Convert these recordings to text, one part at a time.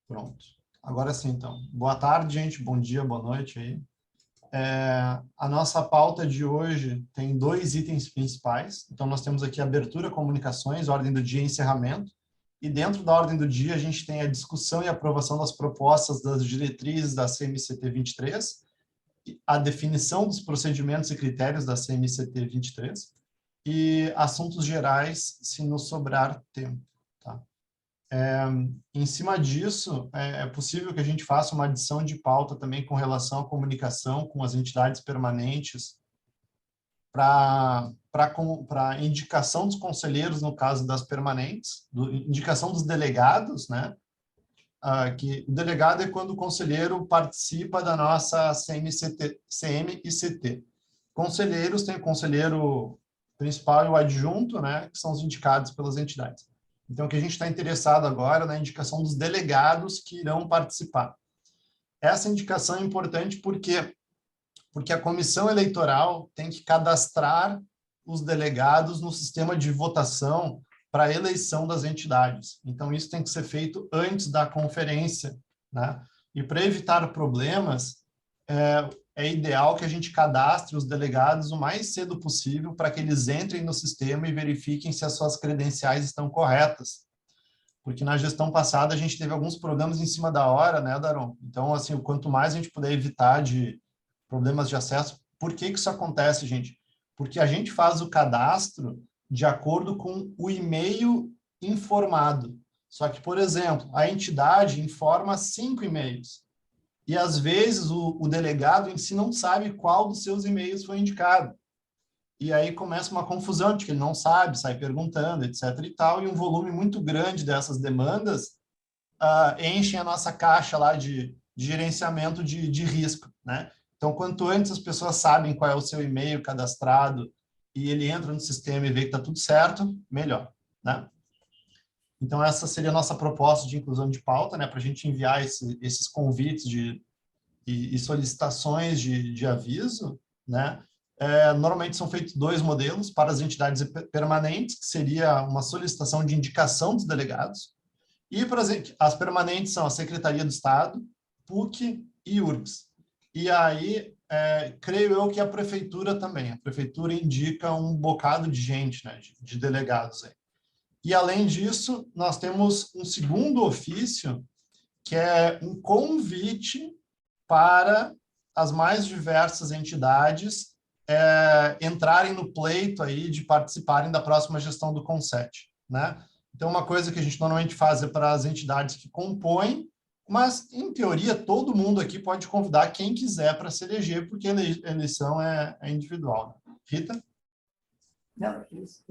Pronto. Agora sim, então. Boa tarde, gente. Bom dia, boa noite aí. A nossa pauta de hoje tem 2 itens principais. Então, nós temos aqui abertura, comunicações, ordem do dia e encerramento. E dentro da ordem do dia, a gente tem a discussão e aprovação das propostas das diretrizes da CMCT 23, a definição dos procedimentos e critérios da CMCT 23 e assuntos gerais, se nos sobrar tempo. Tá? Em cima disso, é possível que a gente faça uma adição de pauta também com relação à comunicação com as entidades permanentes para indicação dos conselheiros, no caso das permanentes, indicação dos delegados, né? Que o delegado é quando o conselheiro participa da nossa CM-ICT. Conselheiros, tem o conselheiro principal e o adjunto, né? Que são os indicados pelas entidades. Então, o que a gente está interessado agora é na indicação dos delegados que irão participar. Essa indicação é importante porque a comissão eleitoral tem que cadastrar os delegados no sistema de votação para a eleição das entidades. Então, isso tem que ser feito antes da conferência, né? E para evitar problemas, é ideal que a gente cadastre os delegados o mais cedo possível para que eles entrem no sistema e verifiquem se as suas credenciais estão corretas. Porque na gestão passada a gente teve alguns problemas em cima da hora, né, Daron? Então, assim, o quanto mais a gente puder evitar de problemas de acesso. Por que isso acontece, gente? Porque a gente faz o cadastro de acordo com o e-mail informado. Só que, por exemplo, a entidade informa 5 e-mails. E, às vezes, o delegado em si não sabe qual dos seus e-mails foi indicado. E aí começa uma confusão de que ele não sabe, sai perguntando, etc. e tal, e um volume muito grande dessas demandas enchem a nossa caixa lá de gerenciamento de risco, né? Então, quanto antes as pessoas sabem qual é o seu e-mail cadastrado e ele entra no sistema e vê que está tudo certo, melhor, né? Então, essa seria a nossa proposta de inclusão de pauta, né? Para a gente enviar esses convites e solicitações de aviso, né? Normalmente são feitos 2 modelos para as entidades permanentes, que seria uma solicitação de indicação dos delegados, e para as permanentes são a Secretaria do Estado, PUC e URGS. E aí, creio eu que a Prefeitura também. A Prefeitura indica um bocado de gente, né, de delegados aí. E, além disso, nós temos um segundo ofício, que é um convite para as mais diversas entidades entrarem no pleito aí de participarem da próxima gestão do CONSET, né? Então, uma coisa que a gente normalmente faz é para as entidades que compõem, mas, em teoria, todo mundo aqui pode convidar quem quiser para se eleger, porque a eleição é individual. Né? Rita? Não,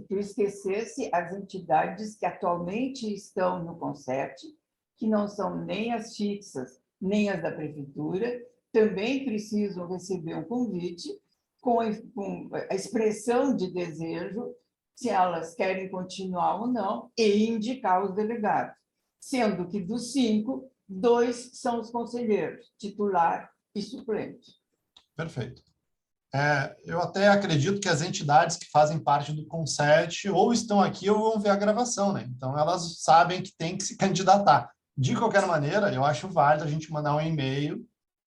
tu esquecesse as entidades que atualmente estão no CONSET, que não são nem as fixas, nem as da prefeitura, também precisam receber um convite com a expressão de desejo, se elas querem continuar ou não, e indicar os delegados, sendo que dos 5, 2 são os conselheiros, titular e suplente. Perfeito. Eu até acredito que as entidades que fazem parte do CONSET ou estão aqui ou vão ver a gravação, né? Então, elas sabem que tem que se candidatar. De qualquer maneira, eu acho válido a gente mandar um e-mail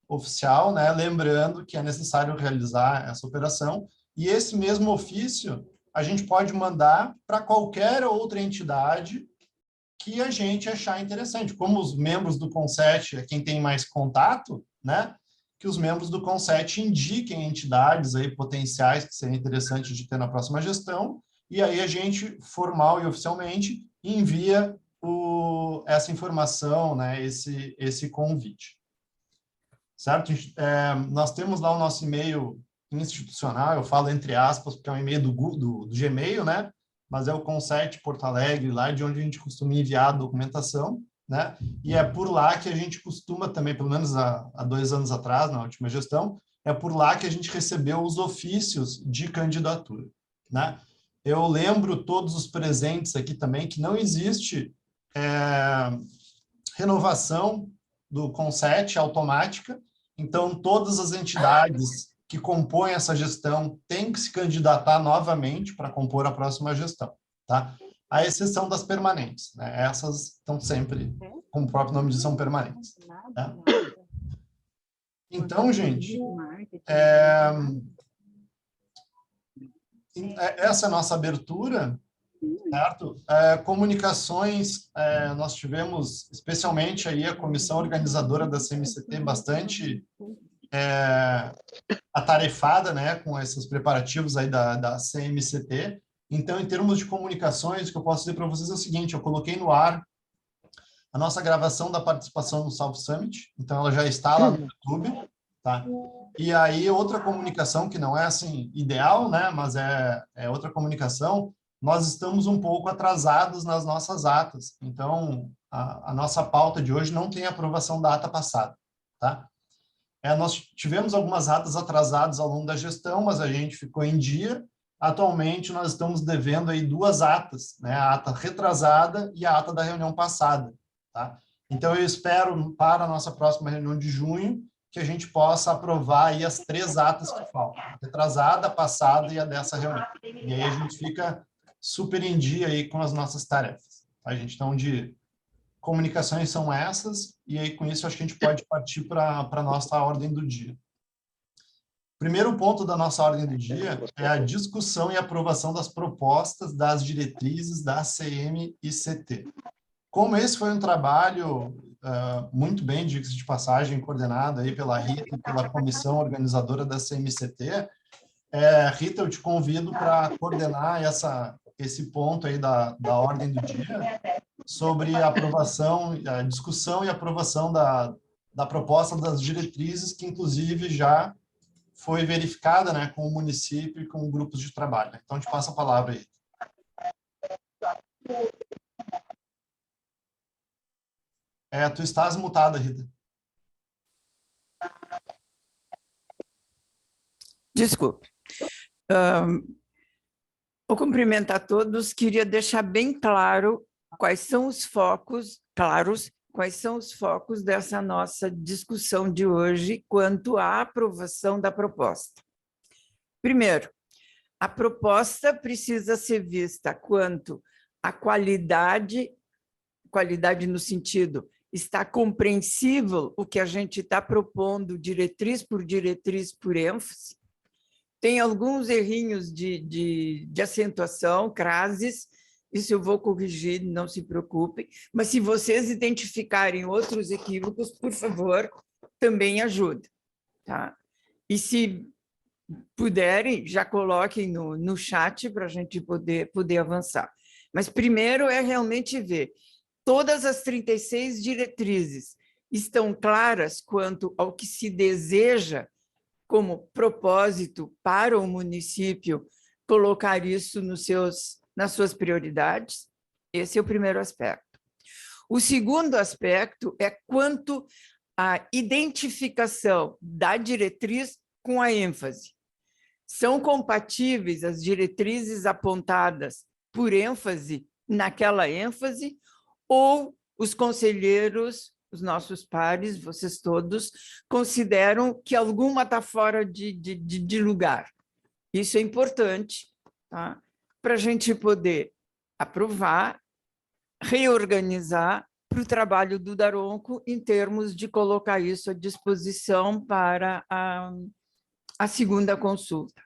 oficial, né? Lembrando que é necessário realizar essa operação. E esse mesmo ofício a gente pode mandar para qualquer outra entidade que a gente achar interessante. Como os membros do CONSET é quem tem mais contato, né? Que os membros do CONSET indiquem entidades aí potenciais que seriam interessantes de ter na próxima gestão, e aí a gente, formal e oficialmente, envia essa informação, né, esse convite. Certo? Nós temos lá o nosso e-mail institucional, eu falo entre aspas, porque é um e-mail do Gmail, né? Mas é o CONSET Porto Alegre, lá de onde a gente costuma enviar a documentação, né? E é por lá que a gente costuma também, pelo menos há 2 anos atrás, na última gestão, é por lá que a gente recebeu os ofícios de candidatura, né? Eu lembro todos os presentes aqui também que não existe renovação do CONSET automática, então todas as entidades que compõem essa gestão têm que se candidatar novamente para compor a próxima gestão, tá? à exceção das permanentes, né? Essas estão sempre, como o próprio nome diz, são permanentes. Tá? Então, gente, essa é a nossa abertura, certo? Comunicações, nós tivemos, especialmente aí a comissão organizadora da CMCT, bastante atarefada, né, com esses preparativos aí da CMCT. Então, em termos de comunicações, o que eu posso dizer para vocês é o seguinte: eu coloquei no ar a nossa gravação da participação no South Summit, então ela já está lá no YouTube, tá? E aí, outra comunicação que não é, assim, ideal, né, mas é outra comunicação, nós estamos um pouco atrasados nas nossas atas, então a nossa pauta de hoje não tem aprovação da ata passada, tá? Nós tivemos algumas atas atrasadas ao longo da gestão, mas a gente ficou em dia. Atualmente, nós estamos devendo aí 2 atas, né? A ata retrasada e a ata da reunião passada, tá? Então, eu espero, para a nossa próxima reunião de junho, que a gente possa aprovar aí as 3 atas que faltam: a retrasada, a passada e a dessa reunião. E aí a gente fica super em dia aí com as nossas tarefas. A gente, então, de comunicações são essas, e aí com isso acho que a gente pode partir para a nossa ordem do dia. Primeiro ponto da nossa ordem do dia é a discussão e aprovação das propostas das diretrizes da CM-ICT. Como esse foi um trabalho muito bem, diga-se de passagem, coordenado aí pela Rita e pela comissão organizadora da CM-ICT, Rita, eu te convido para coordenar esse ponto aí da ordem do dia, sobre a aprovação, a discussão e aprovação da proposta das diretrizes, que inclusive já foi verificada, né, com o município e com grupos de trabalho. Então, te passo a palavra aí. Tu estás mutada, Rita. Desculpe. Vou cumprimentar a todos. Queria deixar bem claro quais são os focos, quais são os focos dessa nossa discussão de hoje quanto à aprovação da proposta. Primeiro, a proposta precisa ser vista quanto à qualidade no sentido, está compreensível o que a gente está propondo, diretriz por ênfase. Tem alguns errinhos de acentuação, crases, isso eu vou corrigir, não se preocupem, mas se vocês identificarem outros equívocos, por favor, também ajude, tá? E se puderem, já coloquem no chat para a gente poder avançar. Mas primeiro é realmente ver, todas as 36 diretrizes estão claras quanto ao que se deseja como propósito para o município colocar isso nas suas prioridades? Esse é o primeiro aspecto. O segundo aspecto é quanto à identificação da diretriz com a ênfase. São compatíveis as diretrizes apontadas por ênfase naquela ênfase, ou os conselheiros, os nossos pares, vocês todos, consideram que alguma está fora de lugar? Isso é importante, tá? Para a gente poder aprovar, reorganizar para o trabalho do Daronco em termos de colocar isso à disposição para a segunda consulta.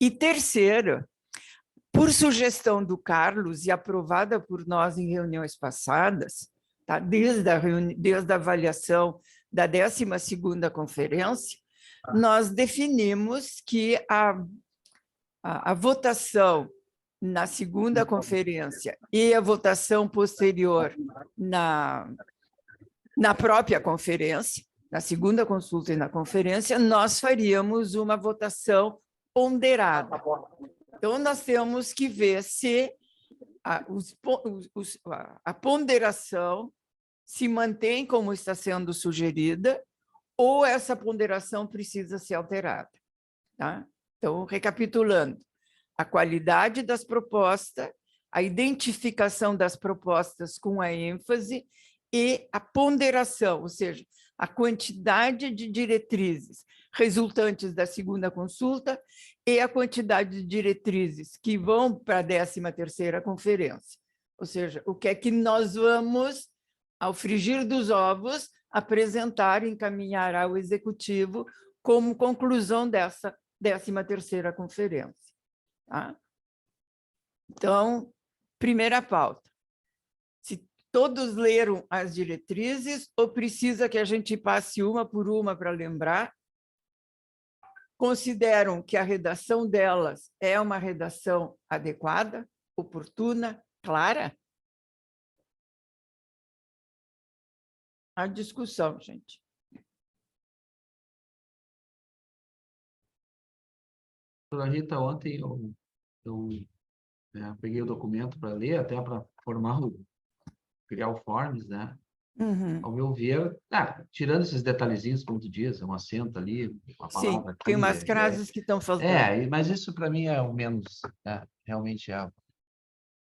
E terceiro, por sugestão do Carlos e aprovada por nós em reuniões passadas, tá? Desde a avaliação da 12ª conferência, nós definimos que a votação na segunda conferência e a votação posterior na própria conferência, na segunda consulta e na conferência, nós faríamos uma votação ponderada. Então, nós temos que ver se a ponderação se mantém como está sendo sugerida ou essa ponderação precisa ser alterada, tá? Então, recapitulando, a qualidade das propostas, a identificação das propostas com a ênfase e a ponderação, ou seja, a quantidade de diretrizes resultantes da segunda consulta e a quantidade de diretrizes que vão para a 13ª conferência. Ou seja, o que é que nós vamos, ao frigir dos ovos, apresentar e encaminhar ao Executivo como conclusão dessa 13ª conferência. Tá? Então, primeira pauta. Se todos leram as diretrizes, ou precisa que a gente passe uma por uma para lembrar? Consideram que a redação delas é uma redação adequada, oportuna, clara? A discussão, gente. Doutora Rita, ontem eu peguei o documento para ler, até para criar o forms, né? Uhum. Ao meu ver, tirando esses detalhezinhos, como tu diz, um acento ali, uma Sim, palavra aqui, tem umas frases que estão faltando. mas isso para mim é o menos, realmente é. Ao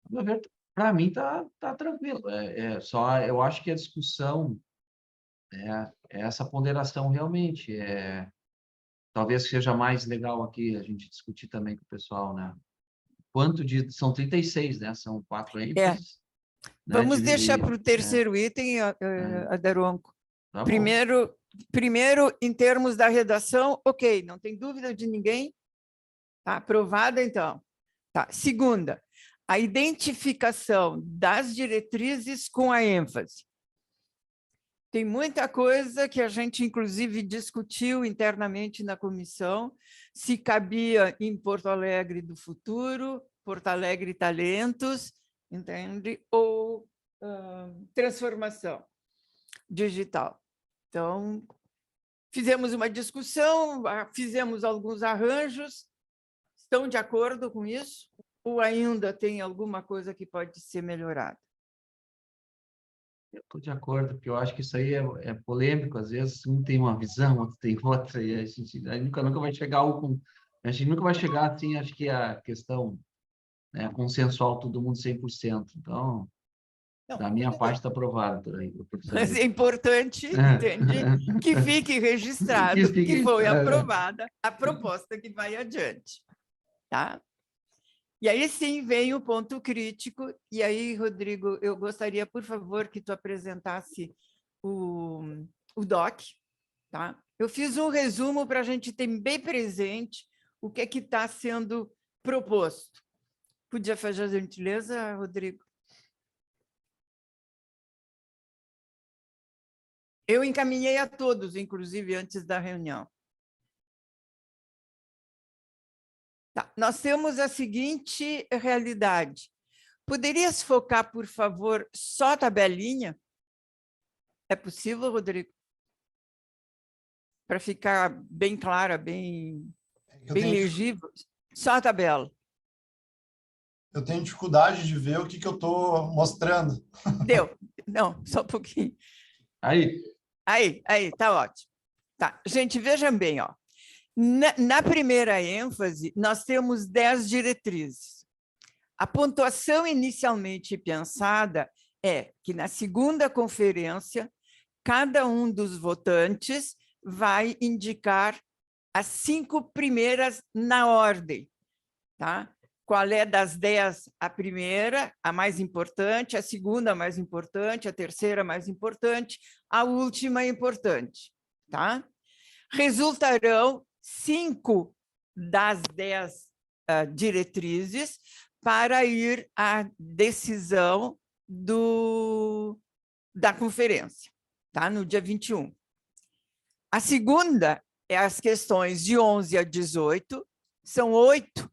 meu ver, para mim tá tranquilo. Só eu acho que a discussão é essa ponderação realmente. Talvez seja mais legal aqui a gente discutir também com o pessoal, né? São 36, né? São 4 ênfases. Né? Vamos deixar para o terceiro item, Daronco. Tá Primeiro, em termos da redação, ok, não tem dúvida de ninguém? Tá aprovada, então. Tá. Segunda, a identificação das diretrizes com a ênfase. Tem muita coisa que a gente, inclusive, discutiu internamente na comissão, se cabia em Porto Alegre do Futuro, Porto Alegre Talentos, entende? Ou transformação digital. Então, fizemos uma discussão, fizemos alguns arranjos. Estão de acordo com isso? Ou ainda tem alguma coisa que pode ser melhorada? Eu estou de acordo, porque eu acho que isso aí é polêmico. Às vezes, um tem uma visão, outro tem outra, e a gente nunca vai chegar a gente nunca vai chegar assim, acho que a questão consensual, todo mundo 100%. Então, da minha parte, está aprovado. Mas é importante, entende? Que fique registrado que foi aprovada a proposta que vai adiante. Tá? E aí sim vem o ponto crítico, e aí, Rodrigo, eu gostaria, por favor, que tu apresentasse o doc. Tá? Eu fiz um resumo para a gente ter bem presente o que é que está sendo proposto. Podia fazer a gentileza, Rodrigo? Eu encaminhei a todos, inclusive, antes da reunião. Tá. Nós temos a seguinte realidade. Poderias focar, por favor, só a tabelinha? É possível, Rodrigo? Para ficar bem clara, bem legível. Só a tabela. Eu tenho dificuldade de ver o que eu estou mostrando. Deu. Não, só um pouquinho. Aí, tá ótimo. Tá. Gente, vejam bem, ó. Na primeira ênfase, nós temos 10 diretrizes. A pontuação inicialmente pensada é que, na segunda conferência, cada um dos votantes vai indicar as 5 primeiras na ordem. Tá? Qual é das 10 a primeira, a mais importante, a segunda a mais importante, a terceira a mais importante, a última importante. Tá? Resultarão 5 das 10 diretrizes para ir à decisão da conferência, tá? No dia 21. A segunda é as questões de 11 a 18, são 8,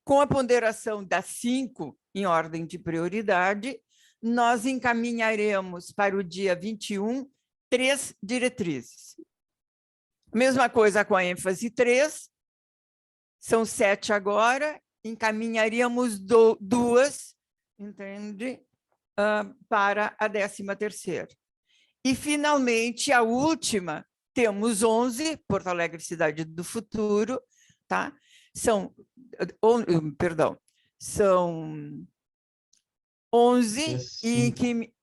com a ponderação das 5 em ordem de prioridade, nós encaminharemos para o dia 21 3 diretrizes. Mesma coisa com a ênfase 3, são 7 agora, encaminharíamos 2, entende? Para a 13ª. E, finalmente, a última, temos 11, Porto Alegre Cidade do Futuro, tá? São 11 e que...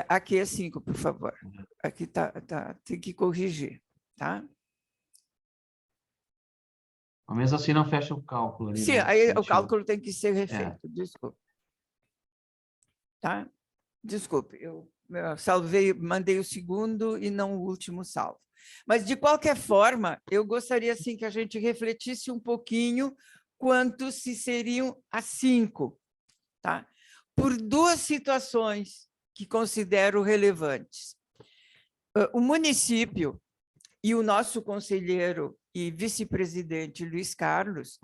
aqui é 5, por favor. Aqui tem que corrigir, tá? Mas mesmo assim não fecha o cálculo. Ali, Sim, né? aí o 21. cálculo tem que ser refeito, desculpe. Tá? Desculpe, eu salvei, mandei o segundo e não o último salvo. Mas, de qualquer forma, eu gostaria assim, que a gente refletisse um pouquinho quanto se seriam as 5, tá? Por duas situações que considero relevantes. O município e o nosso conselheiro e vice-presidente Luiz Carlos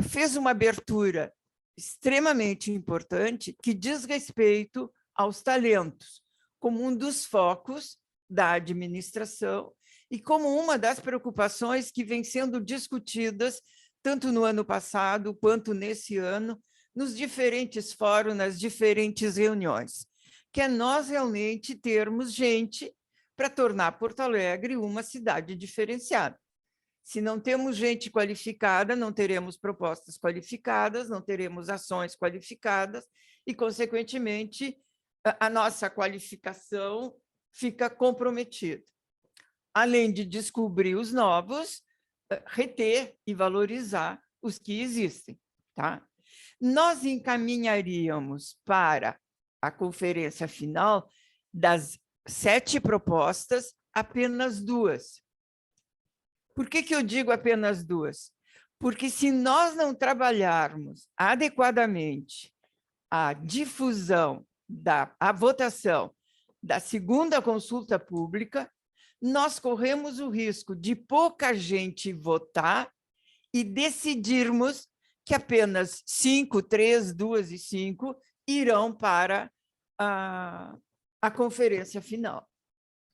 fez uma abertura extremamente importante que diz respeito aos talentos, como um dos focos da administração e como uma das preocupações que vem sendo discutidas tanto no ano passado quanto nesse ano, nos diferentes fóruns, nas diferentes reuniões, que é nós realmente termos gente para tornar Porto Alegre uma cidade diferenciada. Se não temos gente qualificada, não teremos propostas qualificadas, não teremos ações qualificadas e, consequentemente, a nossa qualificação fica comprometida. Além de descobrir os novos, reter e valorizar os que existem. Tá? Nós encaminharíamos para a conferência final das 7 propostas, apenas 2. Por que eu digo apenas 2? Porque se nós não trabalharmos adequadamente a difusão, a votação da segunda consulta pública, nós corremos o risco de pouca gente votar e decidirmos que apenas 5, 3, 2 e 5 irão para a conferência final.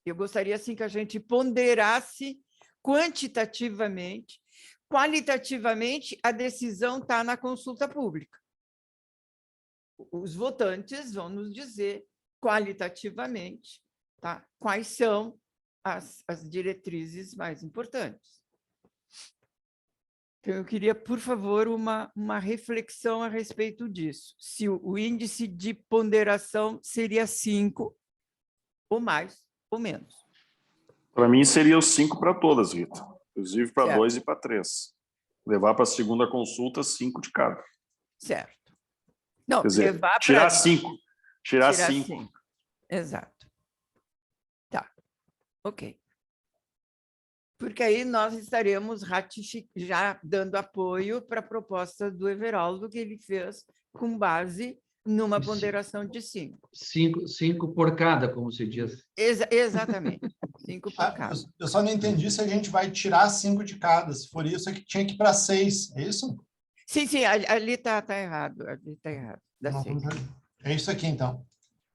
Eu gostaria assim, que a gente ponderasse quantitativamente, qualitativamente, a decisão está na consulta pública. Os votantes vão nos dizer qualitativamente, tá, quais são as diretrizes mais importantes. Então, eu queria, por favor, uma reflexão a respeito disso. Se o índice de ponderação seria 5, ou mais, ou menos. Para mim, seria os 5 para todas, Rita. Inclusive para 2 e para 3. Levar para a segunda consulta 5 de cada. Certo. Não, quer dizer, levar tirar 5. Tirar 5. Exato. Tá. Ok. Porque aí nós estaremos já dando apoio para a proposta do Everaldo, que ele fez com base numa ponderação de 5. 5 por cada, como se diz. Exatamente. 5 por cada. Eu só não entendi se a gente vai tirar 5 de cada. Se for isso, é que tinha que ir para 6. É isso? Sim, ali está errado. Ali está errado. É isso aqui, então.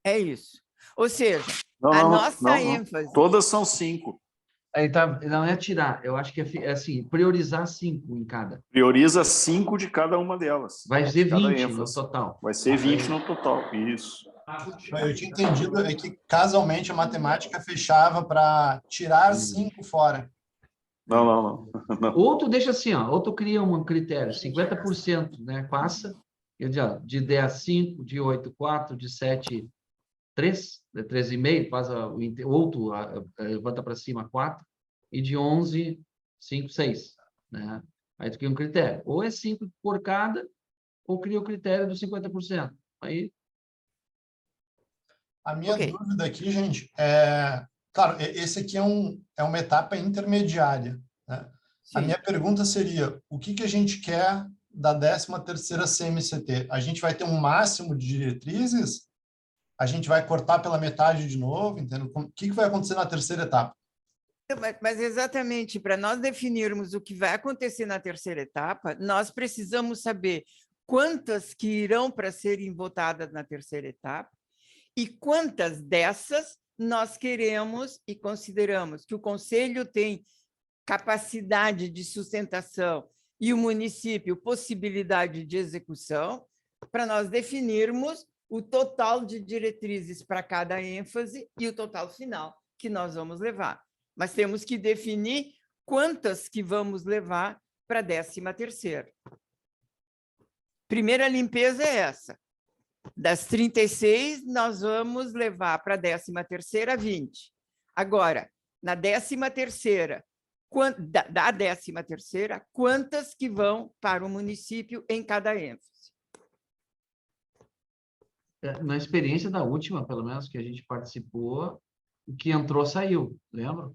É isso. Ou seja, a nossa ênfase... Todas são 5. Aí tá, não é tirar, eu acho que é assim, priorizar 5 em cada. Prioriza 5 de cada uma delas. Vai ser 20 no total. Vai ser 20 no total, isso. Eu tinha entendido é que, casualmente, a matemática fechava para tirar 5 fora. Não. Ou tu deixa assim, ó, ou tu cria um critério, 50%, né, passa, de 10, 5, de 8, 4, de 7, 3, de 13,5, faz ou tu levanta para cima 4, e de 11, 5, 6. Né? Aí tu cria um critério. Ou é 5 por cada, ou cria o critério dos 50%. Aí... A minha dúvida aqui, gente, é... Claro, esse aqui é uma etapa intermediária. Né? A minha pergunta seria, o que a gente quer da 13ª CMCT? A gente vai ter um máximo de diretrizes? A gente vai cortar pela metade de novo? Entendeu? O que vai acontecer na terceira etapa? Mas exatamente, para nós definirmos o que vai acontecer na terceira etapa, nós precisamos saber quantas que irão para serem votadas na terceira etapa e quantas dessas nós queremos e consideramos que o Conselho tem capacidade de sustentação e o município possibilidade de execução, para nós definirmos o total de diretrizes para cada ênfase e o total final que nós vamos levar. Mas temos que definir quantas que vamos levar para a 13ª. Primeira limpeza é essa. Das 36, nós vamos levar para a 13ª 20. Agora, na 13ª, Da 13ª, quantas que vão para o município em cada ênfase. Na experiência da última, pelo menos, que a gente participou, o que entrou, saiu, lembra?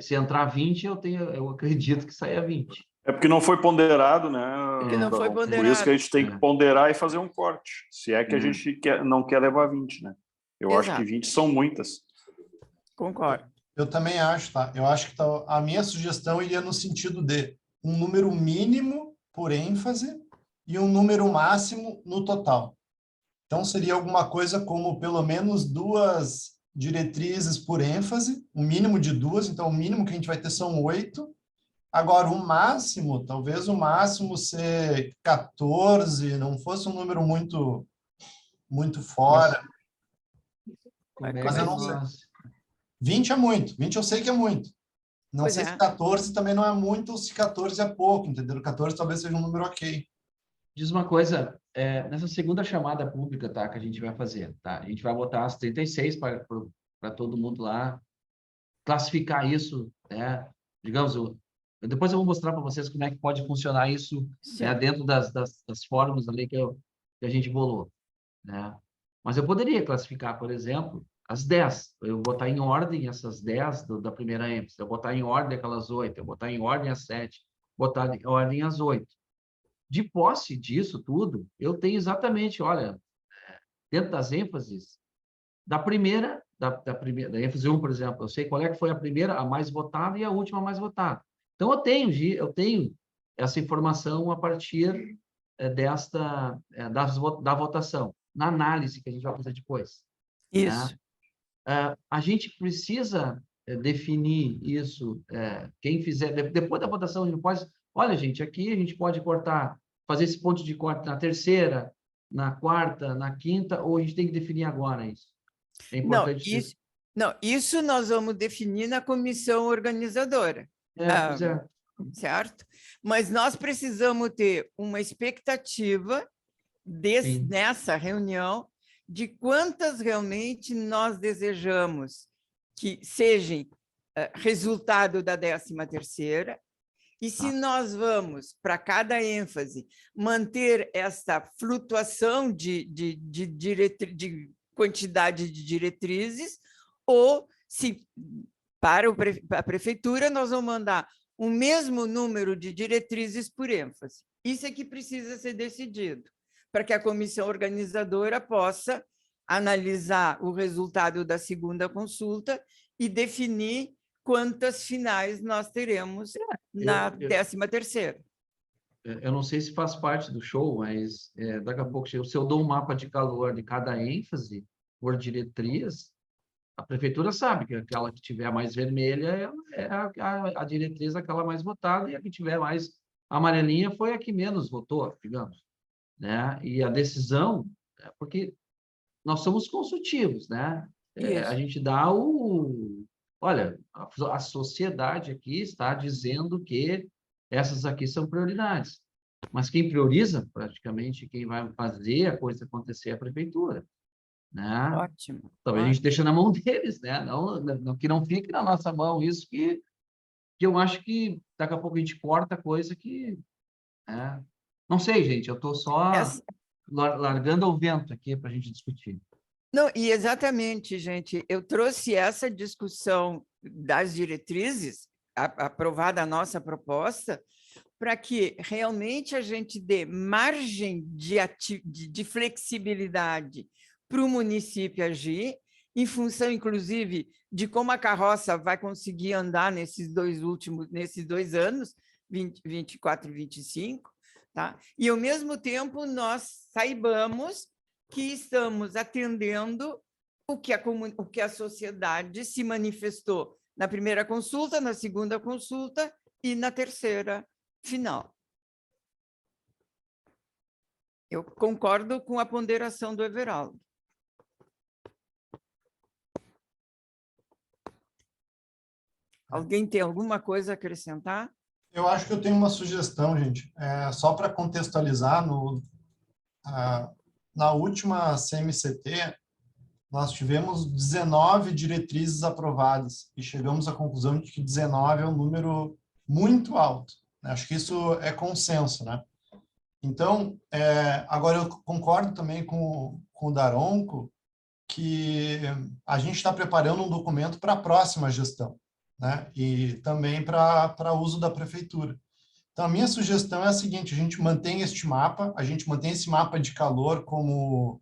Se entrar 20, eu acredito que saia 20. É porque não foi ponderado, né? Que não foi Por isso ponderado. que a gente tem que ponderar e fazer um corte. Se é que a gente não quer levar 20, né? Eu acho que 20 são muitas. Concordo. Eu também acho, tá? Eu acho que a minha sugestão iria no sentido de um número mínimo por ênfase e um número máximo no total. Então, seria alguma coisa como pelo menos 2 diretrizes por ênfase, um mínimo de 2, então o mínimo que a gente vai ter são 8. Agora, o máximo, talvez o máximo ser 14, não fosse um número muito fora. Mas eu não sei. 20 é muito, 20 eu sei que é muito. Não sei se 14 também não é muito ou se 14 é pouco, entendeu? 14 talvez seja um número ok. Diz uma coisa, nessa segunda chamada pública, tá, que a gente vai fazer, tá? A gente vai botar as 36 para todo mundo lá, classificar isso, né? Digamos, depois eu vou mostrar para vocês como é que pode funcionar isso, né, dentro das fórmulas ali que a gente bolou, né? Mas eu poderia classificar, por exemplo, as 10. Eu botar em ordem essas 10 da primeira ênfase, eu botar em ordem aquelas 8, eu botar em ordem as 7, botar em ordem as 8. De posse disso tudo, eu tenho exatamente, olha, dentro das ênfases, da ênfase 1, por exemplo, eu sei qual é que foi a primeira, a mais votada, e a última a mais votada. Então, eu tenho essa informação a partir da votação, na análise que a gente vai fazer depois. Isso. Né? A gente precisa definir isso, quem fizer, depois da votação, a gente pode, olha, gente, aqui a gente pode cortar, fazer esse ponto de corte na terceira, na quarta, na quinta, ou a gente tem que definir agora isso? É importante. Isso nós vamos definir na comissão organizadora. Pois é. Certo? Mas nós precisamos ter uma expectativa nessa reunião de quantas realmente nós desejamos que sejam resultado da 13ª, e se nós vamos, para cada ênfase, manter essa flutuação de quantidade de diretrizes, ou se para a prefeitura nós vamos mandar o mesmo número de diretrizes por ênfase. Isso é que precisa ser decidido, para que a comissão organizadora possa analisar o resultado da segunda consulta e definir quantas finais nós teremos na 13ª. Eu não sei se faz parte do show, mas daqui a pouco, se eu dou um mapa de calor de cada ênfase por diretriz, a prefeitura sabe que aquela que tiver mais vermelha é a diretriz, aquela mais votada, e a que tiver mais amarelinha foi a que menos votou, digamos. Né? E a decisão, porque nós somos consultivos, né? A gente dá olha, a sociedade aqui está dizendo que essas aqui são prioridades, mas quem prioriza, praticamente, quem vai fazer a coisa acontecer é a prefeitura. Né? Ótimo. Então, a gente deixa na mão deles, né? Não, que não fique na nossa mão isso que eu acho que daqui a pouco a gente corta coisa que... Não sei, gente, eu estou só largando ao vento aqui para a gente discutir. Não, e exatamente, gente, eu trouxe essa discussão das diretrizes, aprovada a nossa proposta, para que realmente a gente dê margem de flexibilidade para o município agir, em função, inclusive, de como a carroça vai conseguir andar nesses 2 anos, 24 e 25, tá? E, ao mesmo tempo, nós saibamos que estamos atendendo o que a sociedade se manifestou na primeira consulta, na segunda consulta e na terceira final. Eu concordo com a ponderação do Everaldo. Alguém tem alguma coisa a acrescentar? Eu acho que eu tenho uma sugestão, gente. Só para contextualizar, na última CMCT, nós tivemos 19 diretrizes aprovadas e chegamos à conclusão de que 19 é um número muito alto, né? Acho que isso é consenso, né? Então, agora eu concordo também com o Daronco que a gente está preparando um documento para a próxima gestão, né? E também para uso da prefeitura. Então, a minha sugestão é a seguinte: a gente mantém este mapa, a gente mantém esse mapa de calor como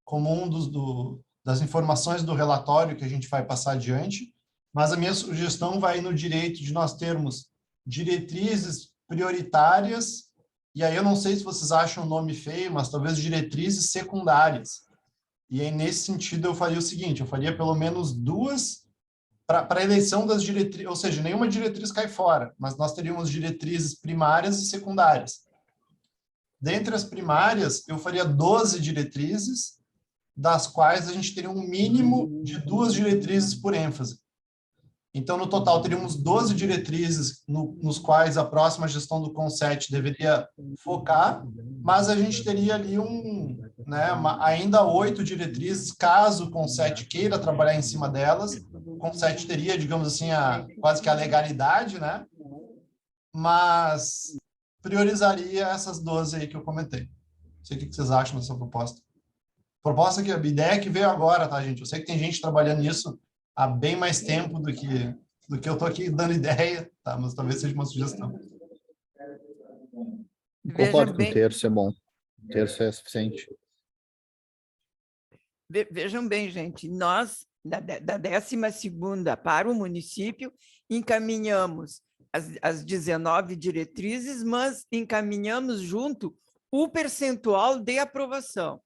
um das informações do relatório que a gente vai passar adiante, mas a minha sugestão vai no direito de nós termos diretrizes prioritárias, e aí eu não sei se vocês acham o nome feio, mas talvez diretrizes secundárias. E aí, nesse sentido, eu faria o seguinte: eu faria pelo menos 2 para a eleição das diretrizes, ou seja, nenhuma diretriz cai fora, mas nós teríamos diretrizes primárias e secundárias. Dentre as primárias, eu faria 12 diretrizes, das quais a gente teria um mínimo de 2 diretrizes por ênfase. Então, no total, teríamos 12 diretrizes nos quais a próxima gestão do CONSET deveria focar, mas a gente teria ali ainda 8 diretrizes, caso o CONSET queira trabalhar em cima delas. O CONSET teria, digamos assim, quase que a legalidade, né? Mas priorizaria essas 12 aí que eu comentei. Não sei o que vocês acham dessa proposta. Proposta que a ideia que veio agora, tá, gente? Eu sei que tem gente trabalhando nisso há bem mais tempo do que eu estou aqui dando ideia, tá? Mas talvez seja uma sugestão. Concordo com o terço, é bom. O terço é suficiente. Vejam bem, gente, nós, da 12ª para o município, encaminhamos as 19 diretrizes, mas encaminhamos junto o percentual de aprovação,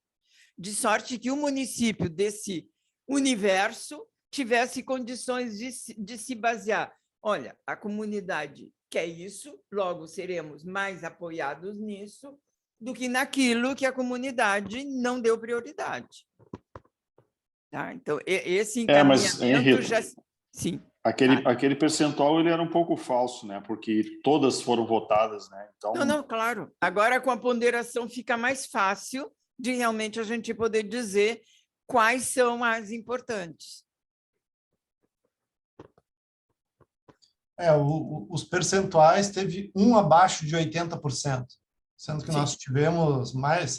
de sorte que o município desse universo tivesse condições de se basear. Olha, a comunidade quer isso, logo seremos mais apoiados nisso do que naquilo que a comunidade não deu prioridade. Tá? Então, esse encaminhamento Henrique, já... Sim. Aquele percentual ele era um pouco falso, né? Porque todas foram votadas, né? Então... Não, claro. Agora, com a ponderação, fica mais fácil de realmente a gente poder dizer quais são as importantes. Os percentuais teve um abaixo de 80%, sendo que nós tivemos mais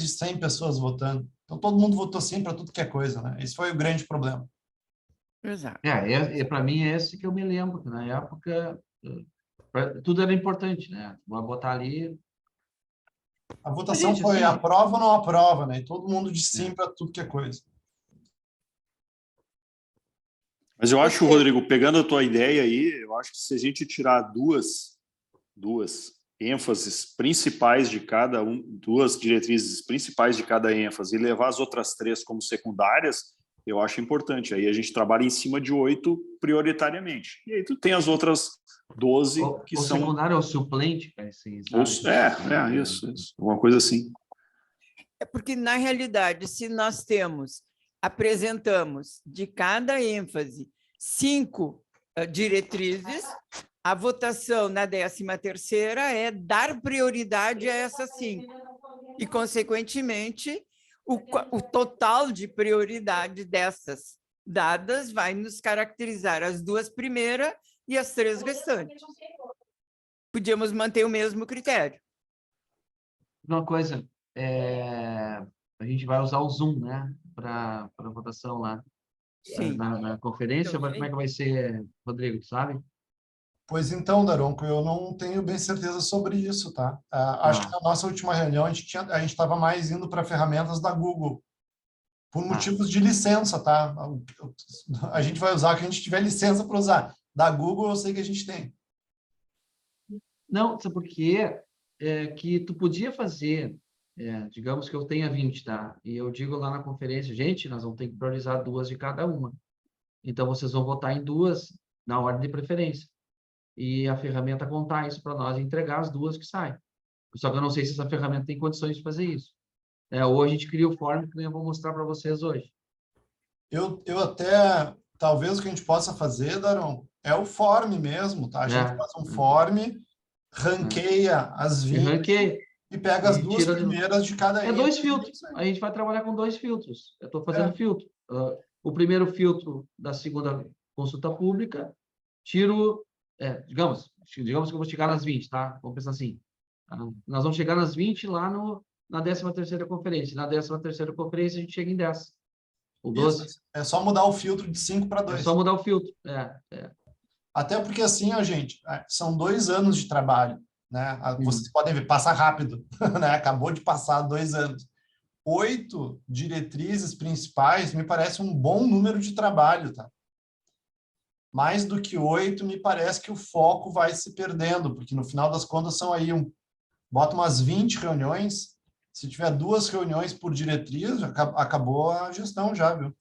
de 100 pessoas votando. Então, todo mundo votou sim para tudo que é coisa, né? Esse foi o grande problema. Exato. Para mim é esse que eu me lembro, que na época tudo era importante, né? Vou botar ali... A votação foi aprova ou não aprova, né? E todo mundo disse sim para tudo que é coisa. Mas eu acho, Rodrigo, pegando a tua ideia aí, eu acho que se a gente tirar duas ênfases principais de cada duas diretrizes principais de cada ênfase e levar as outras 3 como secundárias, eu acho importante. Aí a gente trabalha em cima de 8 prioritariamente. E aí tu tem as outras 12 que são... O secundário é o suplente, cara, assim, isso. Uma coisa assim. É porque, na realidade, se nós apresentamos de cada ênfase 5 diretrizes, a votação na 13ª é dar prioridade a essas 5. E, consequentemente, o total de prioridade dessas dadas vai nos caracterizar as 2 primeiras e as 3 restantes. Podíamos manter o mesmo critério. Uma coisa, a gente vai usar o Zoom, né, para votação lá. Sim. Na conferência, mas como é que vai ser, Rodrigo, tu sabe? Pois então, Daronco, eu não tenho bem certeza sobre isso, tá? Acho que na nossa última reunião a gente estava mais indo para ferramentas da Google, por motivos de licença, tá? A gente vai usar o que a gente tiver licença para usar. Da Google eu sei que a gente tem. Não, sabe por quê? Que tu podia fazer, digamos que eu tenha 20, tá? E eu digo lá na conferência, gente, nós vamos ter que priorizar 2 de cada uma. Então, vocês vão votar em 2 na ordem de preferência. E a ferramenta contar isso para nós e entregar as 2 que saem. Só que eu não sei se essa ferramenta tem condições de fazer isso. Ou a gente cria o form que eu vou mostrar para vocês hoje. Eu até, talvez o que a gente possa fazer, Daron, é o form mesmo, tá? A gente faz um form, ranqueia as 20 e pega as 2 primeiras de cada. 2 filtros. A gente vai trabalhar com 2 filtros. Eu estou fazendo filtro. o primeiro filtro da segunda consulta pública, tiro, digamos que eu vou chegar nas 20, tá? Vamos pensar assim, nós vamos chegar nas 20 lá na 13ª conferência. Na 13ª conferência, a gente chega em 10. Ou 12. Isso, é só mudar o filtro de 5 para 2. É só mudar o filtro. Até porque assim, ó, gente, são 2 anos de trabalho, né? Vocês podem ver, passa rápido, né? Acabou de passar 2 anos. 8 diretrizes principais me parece um bom número de trabalho, tá? Mais do que 8, me parece que o foco vai se perdendo, porque no final das contas são aí bota umas 20 reuniões. Se tiver 2 reuniões por diretriz, acabou a gestão já, viu?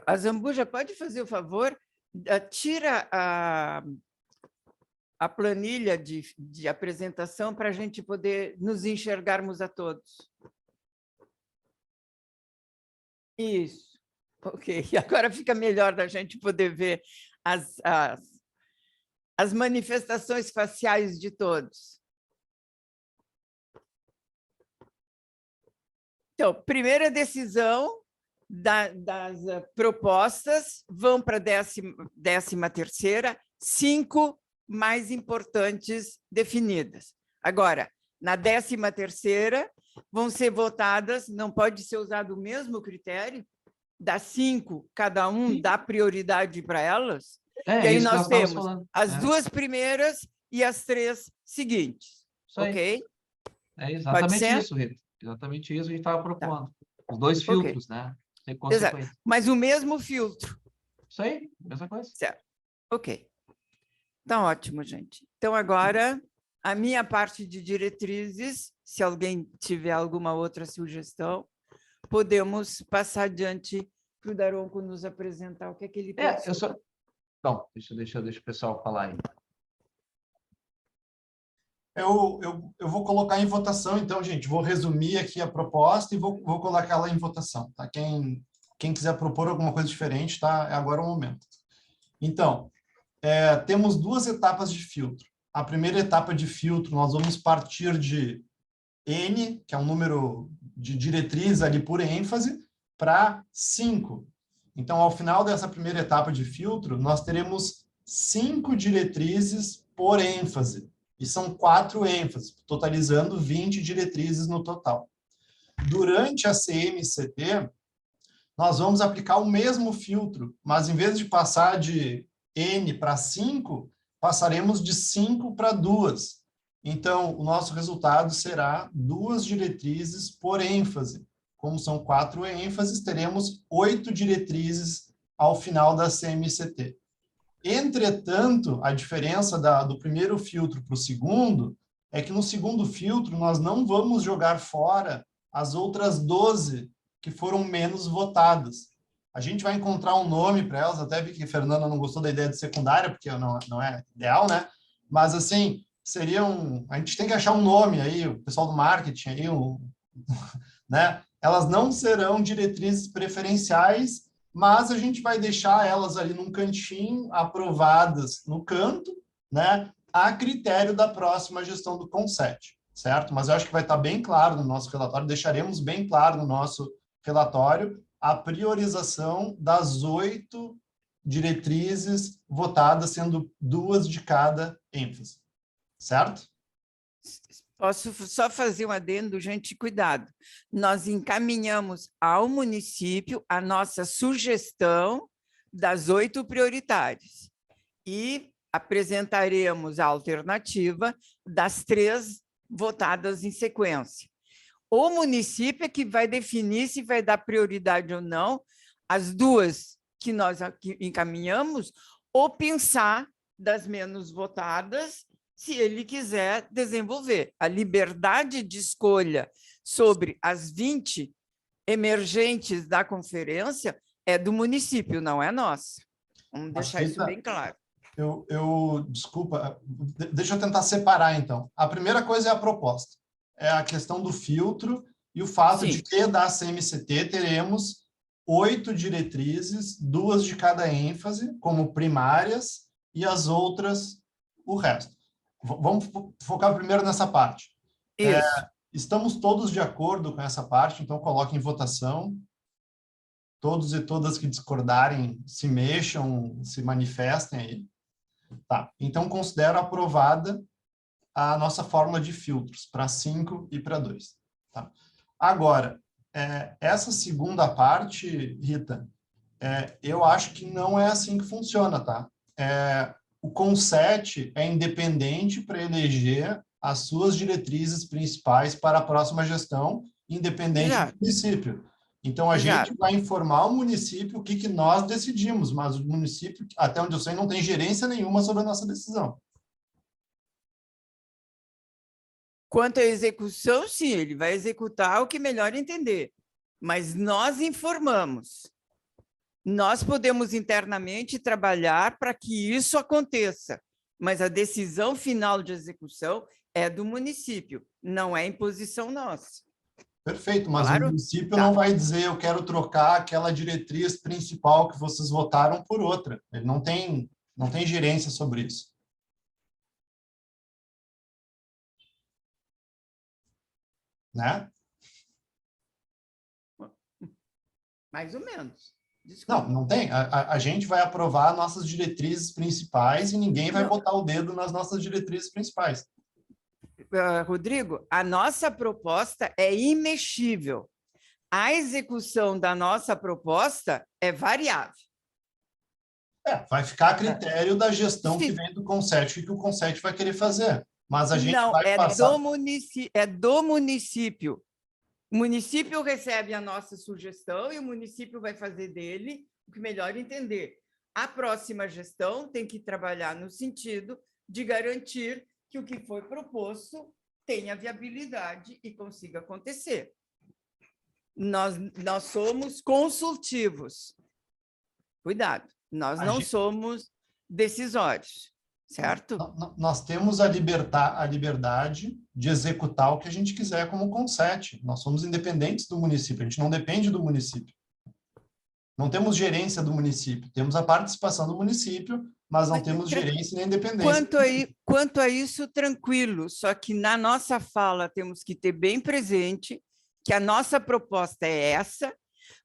A Zambuja, pode fazer o favor? Tira a planilha de apresentação para a gente poder nos enxergarmos a todos. Isso. Ok. E agora fica melhor da gente poder ver as manifestações faciais de todos. Então, primeira decisão das propostas vão para a 13ª, 5 mais importantes definidas. Agora, na 13ª, vão ser votadas, não pode ser usado o mesmo critério, das 5, cada um dá prioridade para elas, e aí nós temos as 2 primeiras e as 3 seguintes, ok? É exatamente isso, Rita. Exatamente isso que a gente estava propondo. Os 2 filtros, né? Tem exato. Mas o mesmo filtro. Isso aí, mesma coisa. Certo. Ok. Então, ótimo, gente. Então, agora, a minha parte de diretrizes, se alguém tiver alguma outra sugestão, podemos passar adiante para o Daronco nos apresentar o que é que ele pensa. Bom, deixa o pessoal falar aí. Eu vou colocar em votação, então, gente. Vou resumir aqui a proposta e vou colocar ela em votação, tá? Quem quiser propor alguma coisa diferente, tá? É agora o momento. Então, temos 2 etapas de filtro. A primeira etapa de filtro, nós vamos partir de N, que é um número de diretriz ali por ênfase, para 5. Então, ao final dessa primeira etapa de filtro, nós teremos 5 diretrizes por ênfase. E são 4 ênfases, totalizando 20 diretrizes no total. Durante a CMCT, nós vamos aplicar o mesmo filtro, mas em vez de passar de N para 5, passaremos de 5 para 2. Então, o nosso resultado será 2 diretrizes por ênfase. Como são 4 ênfases, teremos 8 diretrizes ao final da CMCT. Entretanto, a diferença do primeiro filtro para o segundo é que no segundo filtro nós não vamos jogar fora as outras 12 que foram menos votadas. A gente vai encontrar um nome para elas, até vi que a Fernanda não gostou da ideia de secundária, porque não é ideal, né? Mas, assim, a gente tem que achar um nome aí, o pessoal do marketing aí, né? Elas não serão diretrizes preferenciais, mas a gente vai deixar elas ali num cantinho, aprovadas no canto, né, a critério da próxima gestão do CONSET, certo? Mas eu acho que vai estar bem claro no nosso relatório, deixaremos bem claro no nosso relatório a priorização das 8 diretrizes votadas, sendo 2 de cada ênfase, certo? Posso só fazer um adendo, gente, cuidado. Nós encaminhamos ao município a nossa sugestão das 8 prioritárias e apresentaremos a alternativa das 3 votadas em sequência. O município é que vai definir se vai dar prioridade ou não as 2 que nós encaminhamos ou pensar das menos votadas, se ele quiser desenvolver. A liberdade de escolha sobre as 20 emergentes da conferência é do município, não é nossa. Vamos deixar isso bem claro. Desculpa, deixa eu tentar separar, então. A primeira coisa é a proposta. É a questão do filtro e o fato de que da CMCT teremos 8 diretrizes, 2 de cada ênfase, como primárias, e as outras, o resto. Vamos focar primeiro nessa parte. Isso. Estamos todos de acordo com essa parte, então coloque em votação. todos e todas que discordarem se mexam, se manifestem aí. Tá. Então, considero aprovada a nossa fórmula de filtros para 5 e para 2. Tá? Agora, essa segunda parte, Rita, eu acho que não é assim que funciona, tá? O CONSET é independente para eleger as suas diretrizes principais para a próxima gestão, independente do município. Então, a gente vai informar o município o que nós decidimos, mas o município, até onde eu sei, não tem gerência nenhuma sobre a nossa decisão. Quanto à execução, sim, ele vai executar o que melhor entender. Mas nós informamos. Nós podemos internamente trabalhar para que isso aconteça, mas a decisão final de execução é do município, não é imposição nossa. Perfeito, mas Claro? o município não vai dizer eu quero trocar aquela diretriz principal que vocês votaram por outra. Ele não tem gerência sobre isso. Né? Mais ou menos. Desculpa. Não tem. A gente vai aprovar nossas diretrizes principais e ninguém vai botar o dedo nas nossas diretrizes principais. Rodrigo, a nossa proposta é imexível. A execução da nossa proposta é variável. Vai ficar a critério da gestão que vem do CONSET, o que o CONSET vai querer fazer. Mas a gente vai passar... É do município. O município recebe a nossa sugestão e o município vai fazer dele o que melhor entender. A próxima gestão tem que trabalhar no sentido de garantir que o que foi proposto tenha viabilidade e consiga acontecer. Nós somos consultivos. Cuidado, nós não somos decisórios, certo? Nós temos a liberdade de executar o que a gente quiser como CONSET. Nós somos independentes do município, a gente não depende do município. Não temos gerência do município, temos a participação do município, mas não temos gerência nem independência. Quanto a isso, tranquilo, só que na nossa fala temos que ter bem presente que a nossa proposta é essa,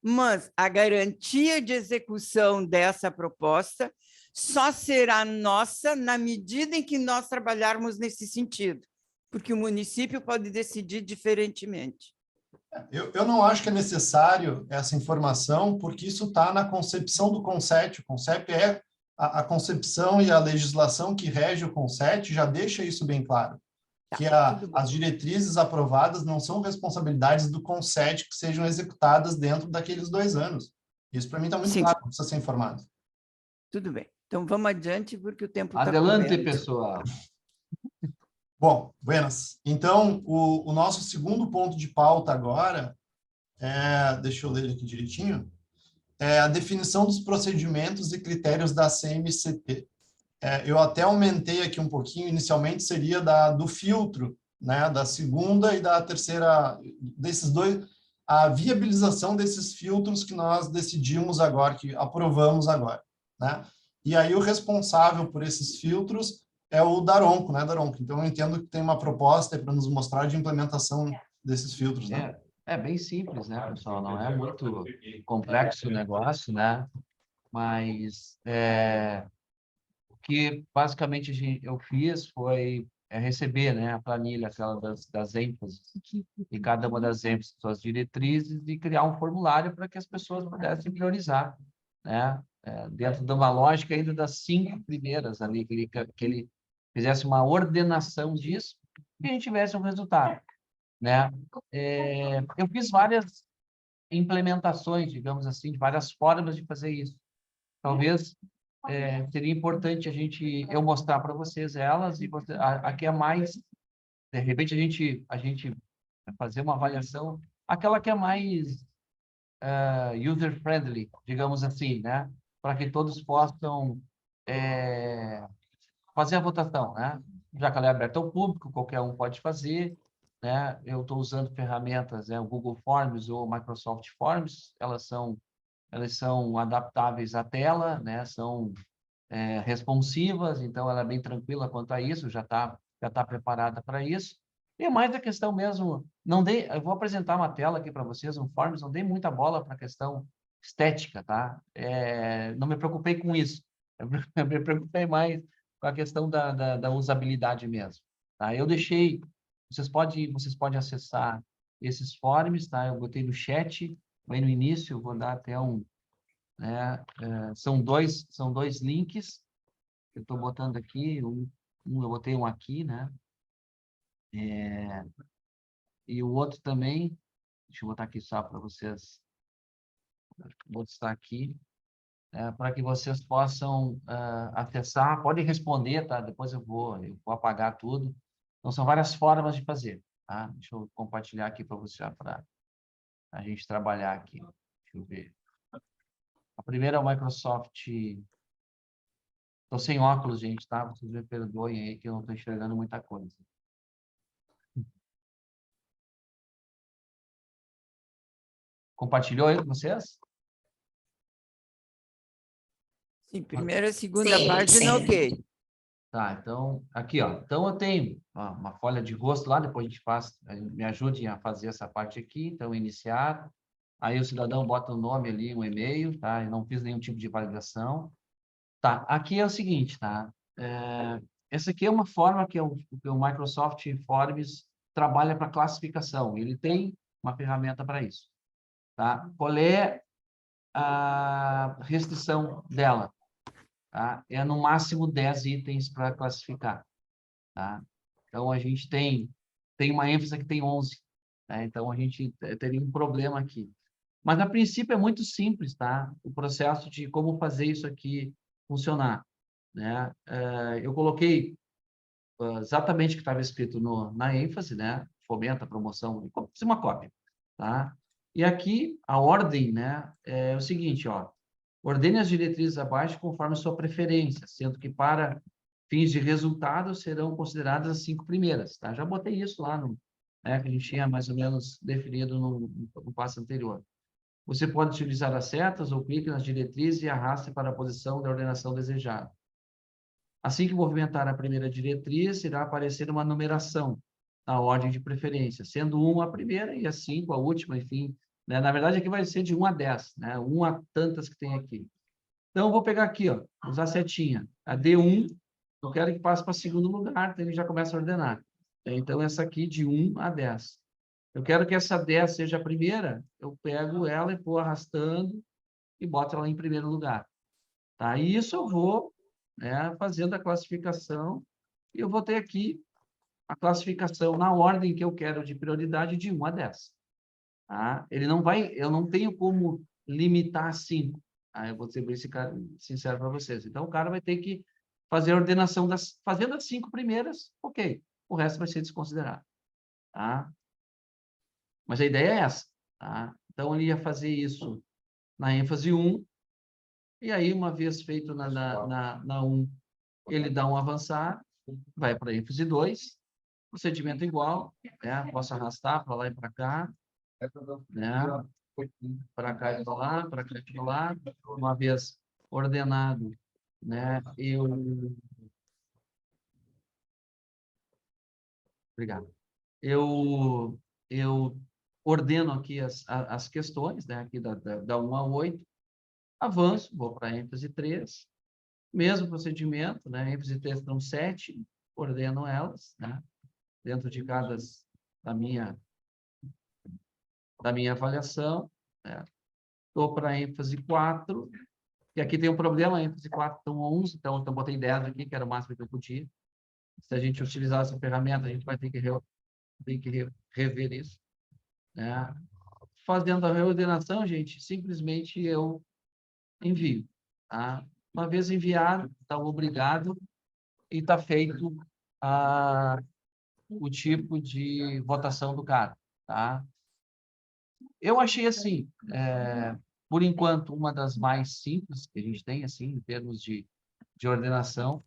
mas a garantia de execução dessa proposta só será nossa na medida em que nós trabalharmos nesse sentido, porque o município pode decidir diferentemente. Eu não acho que é necessário essa informação, porque isso está na concepção do CONSET. O CONSET é a concepção e a legislação que rege o CONSET já deixa isso bem claro, que as diretrizes aprovadas não são responsabilidades do CONSET que sejam executadas dentro daqueles 2 anos. Isso, para mim, está muito claro, precisa ser informado. Tudo bem. Então, vamos adiante, porque o tempo está Adelante, correndo. pessoal. Bom, buenas. Então, o nosso segundo ponto de pauta agora deixa eu ler aqui direitinho, é a definição dos procedimentos e critérios da CMCP. Eu até aumentei aqui um pouquinho, inicialmente seria do filtro, né, da segunda e da terceira, desses dois, a viabilização desses filtros que nós decidimos agora, que aprovamos agora, né? E aí o responsável por esses filtros é o Daronco, né, Daronco? Então, eu entendo que tem uma proposta para nos mostrar de implementação desses filtros, né? É bem simples, né, pessoal? Não é muito complexo o negócio, né? Mas o que basicamente eu fiz foi receber, né, a planilha aquela das ênfases, e cada uma das ênfases, suas diretrizes, e criar um formulário para que as pessoas pudessem priorizar, né? Dentro de uma lógica ainda das 5 primeiras ali, que ele fizesse uma ordenação disso e a gente tivesse um resultado, né? Eu fiz várias implementações, digamos assim, de várias formas de fazer isso. Talvez seria importante eu mostrar para vocês elas, e aqui é mais, de repente a gente fazer uma avaliação, aquela que é mais user-friendly, digamos assim, né? Para que todos possam fazer a votação, né? Já que ela é aberta ao público, qualquer um pode fazer, né? Eu estou usando ferramentas, o Google Forms ou o Microsoft Forms, elas são adaptáveis à tela, né? São responsivas, então ela é bem tranquila quanto a isso, já tá preparada para isso. E é mais a questão mesmo, eu vou apresentar uma tela aqui para vocês, um Forms, não dei muita bola para a questão estética, tá? Não me preocupei com isso. Eu me preocupei mais com a questão da usabilidade mesmo, tá? Eu deixei, vocês podem acessar esses forms, tá? Eu botei no chat, bem no início, eu vou dar até né? São dois links que eu estou botando aqui, eu botei um aqui, né? E o outro também, deixa eu botar aqui só para vocês, vou estar aqui, para que vocês possam acessar, podem responder, tá? Depois eu vou apagar tudo. Então, são várias formas de fazer, tá? Deixa eu compartilhar aqui para você, para a gente trabalhar aqui. Deixa eu ver. A primeira é o Microsoft. Estou sem óculos, gente, tá? Vocês me perdoem aí que eu não estou enxergando muita coisa. Compartilhou aí com vocês? Sim, primeira e segunda página, ok. Tá, então, aqui, ó. Então, eu tenho uma folha de rosto lá, depois a gente faz, me ajudem a fazer essa parte aqui. Então, iniciar. Aí o cidadão bota o nome ali, um e-mail, tá? Eu não fiz nenhum tipo de validação. Tá, aqui é o seguinte, tá? Essa aqui é uma forma que o Microsoft Forms trabalha para classificação. Ele tem uma ferramenta para isso, tá? Qual é a restrição dela? Tá? É no máximo 10 itens para classificar, tá? Então, a gente tem uma ênfase que tem 11, né? Então, a gente teria um problema aqui. Mas, a princípio, é muito simples, tá? O processo de como fazer isso aqui funcionar, né? Eu coloquei exatamente o que estava escrito na ênfase, né? Fomenta, promoção, fiz uma cópia, tá? E aqui, a ordem, né? É o seguinte, ó. Ordene as diretrizes abaixo conforme sua preferência, sendo que para fins de resultado serão consideradas as 5 primeiras, tá? Já botei isso lá né, que a gente tinha mais ou menos definido no passo anterior. Você pode utilizar as setas ou clique nas diretrizes e arraste para a posição da ordenação desejada. Assim que movimentar a primeira diretriz, irá aparecer uma numeração na ordem de preferência, sendo 1 a primeira e a 5 a última, enfim. Né? Na verdade, aqui vai ser de 1 a 10, né? 1 a tantas que tem aqui. Então, eu vou pegar aqui, ó, usar a setinha. A D1, eu quero que passe para segundo lugar, então ele já começa a ordenar. Então, essa aqui de 1 a 10. Eu quero que essa 10 seja a primeira, eu pego ela e vou arrastando e boto ela em primeiro lugar. Tá? E isso eu vou, né, fazendo a classificação e eu vou ter aqui a classificação na ordem que eu quero de prioridade de 1 a 10. Tá? Eu não tenho como limitar a 5. Tá? Eu vou ser bem sincero para vocês. Então, o cara vai ter que fazer a ordenação fazendo as 5 primeiras, ok. O resto vai ser desconsiderado. Tá? Mas a ideia é essa. Tá? Então, ele ia fazer isso na ênfase 1, e aí, uma vez feito na 1, ele dá um avançar, vai para a ênfase 2, procedimento igual, né? Posso arrastar para lá e para cá, né? Para cá e para lá, para cá e para lá. Uma vez ordenado, né? Obrigado. Eu ordeno aqui as questões, né? Aqui da 1 a 8, avanço, vou para a ênfase 3, mesmo procedimento, né? ênfase 3 estão 7, ordeno elas, né? Dentro de cada da minha avaliação, né? Estou para a ênfase 4, e aqui tem um problema, a ênfase 4 estão 11, então eu botei 10 aqui, que era o máximo que eu podia. Se a gente utilizar essa ferramenta, a gente vai ter que rever isso, né? Fazendo a reordenação, gente, simplesmente eu envio, tá? Uma vez enviado, está obrigado e está feito o tipo de votação do cara, tá? Eu achei assim, por enquanto, uma das mais simples que a gente tem, assim, em termos de ordenação,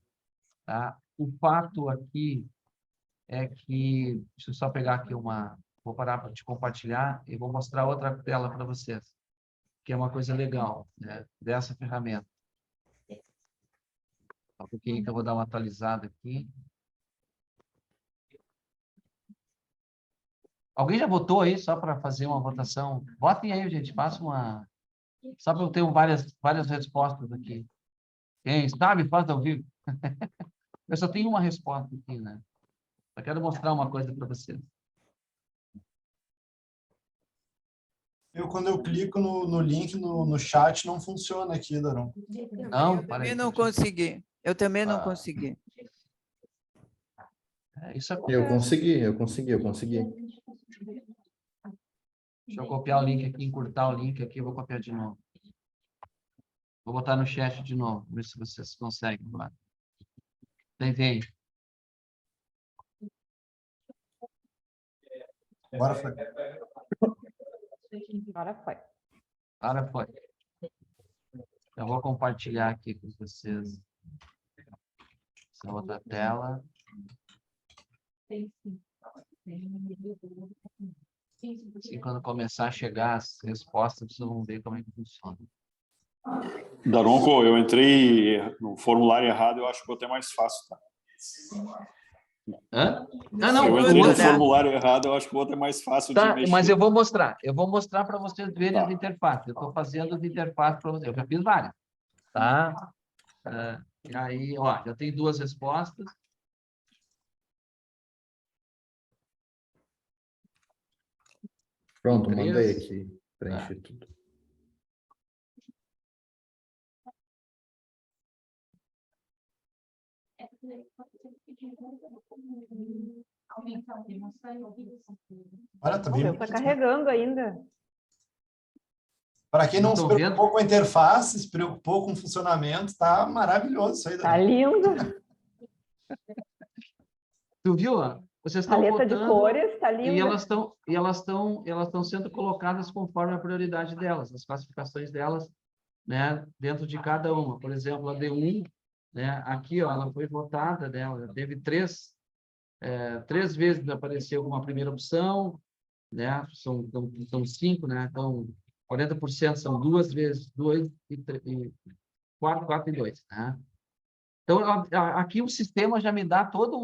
tá? O fato aqui é que, deixa eu só pegar aqui vou parar para te compartilhar e vou mostrar outra tela para vocês, que é uma coisa legal, né, dessa ferramenta. Só um pouquinho que eu vou dar uma atualizada aqui. Alguém já votou aí só para fazer uma votação? Votem aí, gente, faça uma Só para eu ter várias respostas aqui. Quem sabe, faz ao vivo. Eu só tenho uma resposta aqui, né? Só quero mostrar uma coisa para vocês. Quando eu clico no link no chat, não funciona aqui, Daron. Não, Eu para também aí. não consegui. Eu também não Ah. consegui. Isso Eu acontece. consegui. Deixa eu copiar o link aqui, encurtar o link aqui, eu vou copiar de novo. Vou botar no chat de novo, ver se vocês conseguem. Vem. Agora foi. Agora foi. Agora foi. Eu vou compartilhar aqui com vocês essa outra tela. E quando começar a chegar as respostas, vocês vão ver como é que funciona. Daronco, eu entrei no formulário errado, eu acho que vou ter mais fácil, tá? Hã? Eu entrei no formulário errado, eu acho que vou ter mais fácil de Tá, mexer. mas eu vou mostrar. Eu vou mostrar para vocês verem Tá. as interfaces. Eu estou fazendo as interfaces para vocês. Eu já fiz várias. Tá? E aí, ó, já tem 2 respostas. Pronto, mandei 3. aqui. Preenchi tudo. Olha, tá O bem meu tá bonito. carregando ainda. Para quem não se Estão vendo? preocupou com a interface, se preocupou com o funcionamento, tá maravilhoso isso aí, Tá Daron. lindo. Tu viu? Ó? Vocês estão Paleta de votando cores, tá e linda. elas estão sendo colocadas conforme a prioridade delas, as classificações delas, né, dentro de cada uma. Por exemplo, a D1, né, aqui, ó, ela foi votada, né, ela teve 3 vezes apareceu como a primeira opção, né, são 5, né, então 40% são 2 vezes 2 e 4 e 2, né? Então, aqui o sistema já me dá toda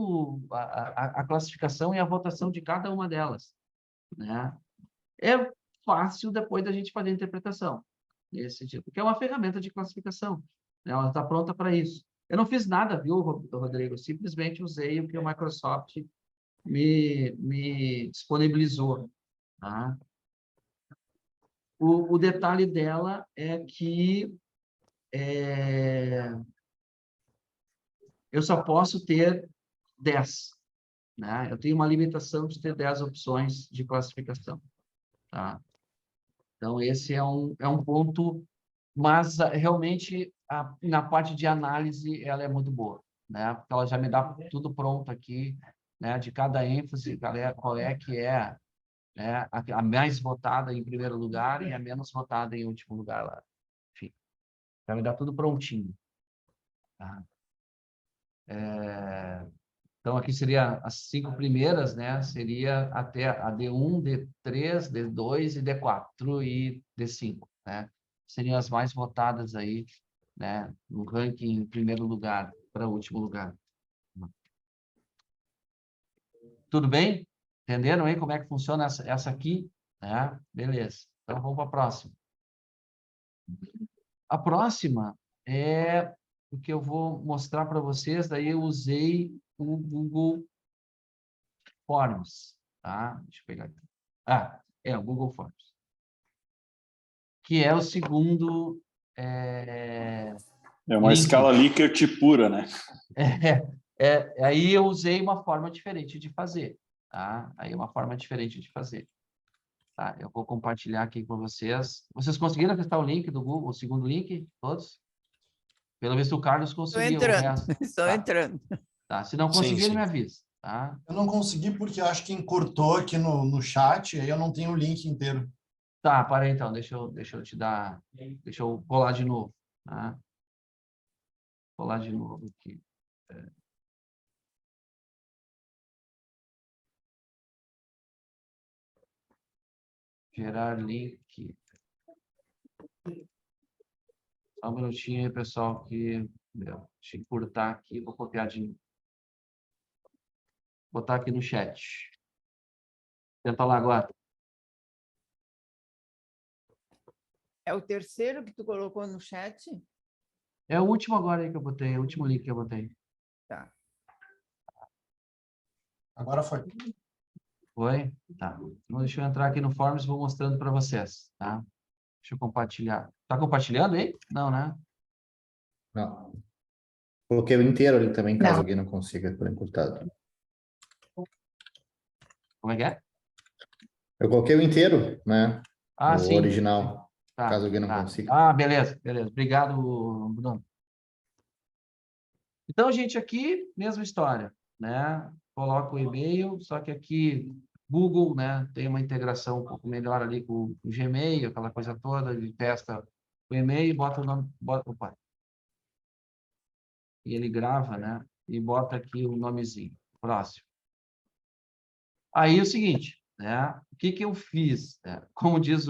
a classificação e a votação de cada uma delas, né? É fácil depois da gente fazer a interpretação, nesse sentido, porque é uma ferramenta de classificação, né? Ela está pronta para isso. Eu não fiz nada, viu, Rodrigo? Eu simplesmente usei o que o Microsoft me disponibilizou, tá? O detalhe dela é que eu só posso ter 10, né? Eu tenho uma limitação de ter 10 opções de classificação, tá? Então, esse é um ponto, mas realmente, na parte de análise, ela é muito boa, né? Porque ela já me dá tudo pronto aqui, né? De cada ênfase, qual é que é, né? A mais votada em primeiro lugar e a menos votada em último lugar lá. Enfim, já me dá tudo prontinho, tá? Então, aqui seria as 5 primeiras, né? Seria até a D1, D3, D2 e D4 e D5, né? Seriam as mais votadas aí, né? No ranking em primeiro lugar para o último lugar. Tudo bem? Entenderam aí como é que funciona essa aqui? Né? Beleza. Então, vamos para a próxima. A próxima é o que eu vou mostrar para vocês. Daí eu usei o Google Forms, tá? Deixa eu pegar aqui. O Google Forms. Que é o segundo É uma link. escala Likert pura, né? Aí eu usei uma forma diferente de fazer, tá? Aí uma forma diferente de fazer. Tá? Eu vou compartilhar aqui com vocês. Vocês conseguiram acessar o link do Google, o segundo link, todos? Pelo visto o Carlos Estou conseguiu, o entrando, resto. estou Tá. entrando. Tá. Se não conseguir, ele me avisa, tá? Eu não consegui porque eu acho que encurtou aqui no chat, aí eu não tenho o link inteiro. Tá, para aí então, deixa eu te dar, deixa eu colar de novo, tá? Colar de novo aqui. Gerar link. Só um minutinho aí, pessoal, que deixa eu encurtar aqui, vou copiar de novo. Botar aqui no chat. Tenta lá agora. É o terceiro que tu colocou no chat? É o último agora aí que eu botei, o último link que eu botei. Tá. Agora foi. Foi? Tá. Então, deixa eu entrar aqui no Forms e vou mostrando para vocês, tá? Deixa eu compartilhar. Tá compartilhando aí? Não, né? Não. Coloquei o inteiro ali também, caso Não. alguém não consiga por encurtado. Como é que é? Eu coloquei o inteiro, né? Ah, O sim. original, Tá, caso alguém não tá. consiga. Ah, beleza, beleza. Obrigado, Bruno. Então, gente, aqui, mesma história, né? Coloca o e-mail, só que aqui, Google, né? Tem uma integração um pouco melhor ali com o Gmail, aquela coisa toda, ele testa o e-mail, bota o nome, opa, e ele grava, né? E bota aqui o nomezinho. Próximo. Aí é o seguinte, né? O que que eu fiz? Né? Como diz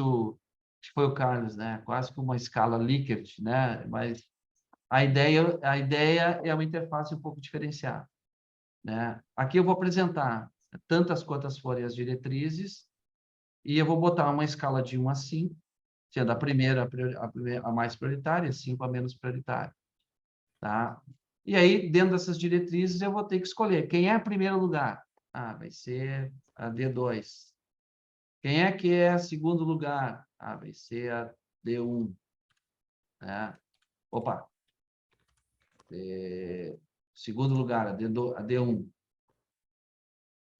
acho que foi o Carlos, né? Quase que uma escala Likert, né? Mas a ideia é uma interface um pouco diferenciada, né? Aqui eu vou apresentar tantas quantas forem as diretrizes e eu vou botar uma escala de 1 a 5, sendo a primeira a mais prioritária, 5 a menos prioritária, tá? E aí, dentro dessas diretrizes, eu vou ter que escolher quem é o primeiro lugar. Ah, vai ser a D2. Quem é que é segundo lugar? Ah, vai ser a D1. Né? Opa! Segundo lugar, a D1.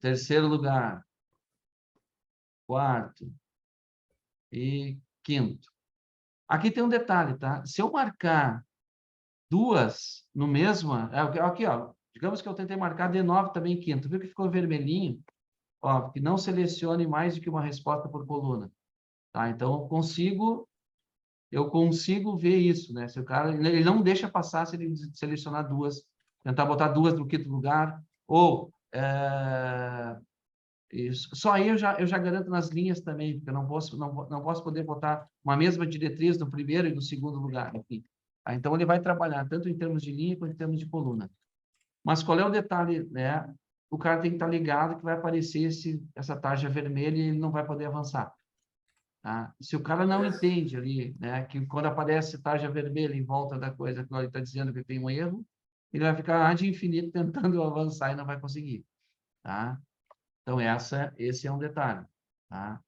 Terceiro lugar. Quarto. E quinto. Aqui tem um detalhe, tá? Se eu marcar duas no mesmo... Aqui, ó. Digamos que eu tentei marcar D9 também em quinto. Viu que ficou vermelhinho? Ó, que não selecione mais do que uma resposta por coluna. Tá? Então, eu consigo ver isso, né? Se o cara, ele não deixa passar se ele selecionar duas, tentar botar duas no quinto lugar, ou só aí eu já garanto nas linhas também, porque eu não posso poder botar uma mesma diretriz no primeiro e no segundo lugar, enfim. Então, ele vai trabalhar tanto em termos de linha quanto em termos de coluna. Mas qual é o detalhe, né? O cara tem que estar ligado que vai aparecer essa tarja vermelha e ele não vai poder avançar. Tá? Se o cara não entende ali, né, que quando aparece tarja vermelha em volta da coisa que ele está dizendo que tem um erro, ele vai ficar ad infinito tentando avançar e não vai conseguir. Tá? Então, esse é um detalhe. Tá?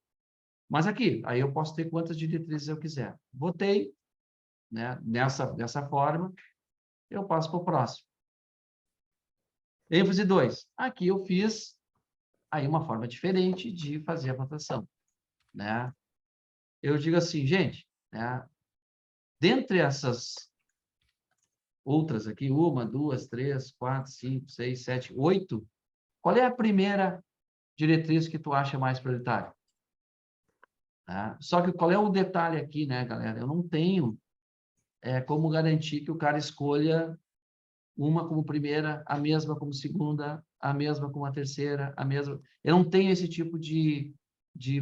Mas aqui, aí eu posso ter quantas diretrizes eu quiser. Botei, né, dessa forma, eu passo para o próximo. ênfase 2. Aqui eu fiz aí uma forma diferente de fazer a votação. Né? Eu digo assim, gente, né, dentre essas outras aqui, 1, 2, 3, 4, 5, 6, 7, 8, qual é a primeira diretriz que tu acha mais prioritária? Tá? Só que qual é o detalhe aqui, né, galera? Eu não tenho como garantir que o cara escolha uma como primeira, a mesma como segunda, a mesma como a terceira, a mesma... Eu não tenho esse tipo de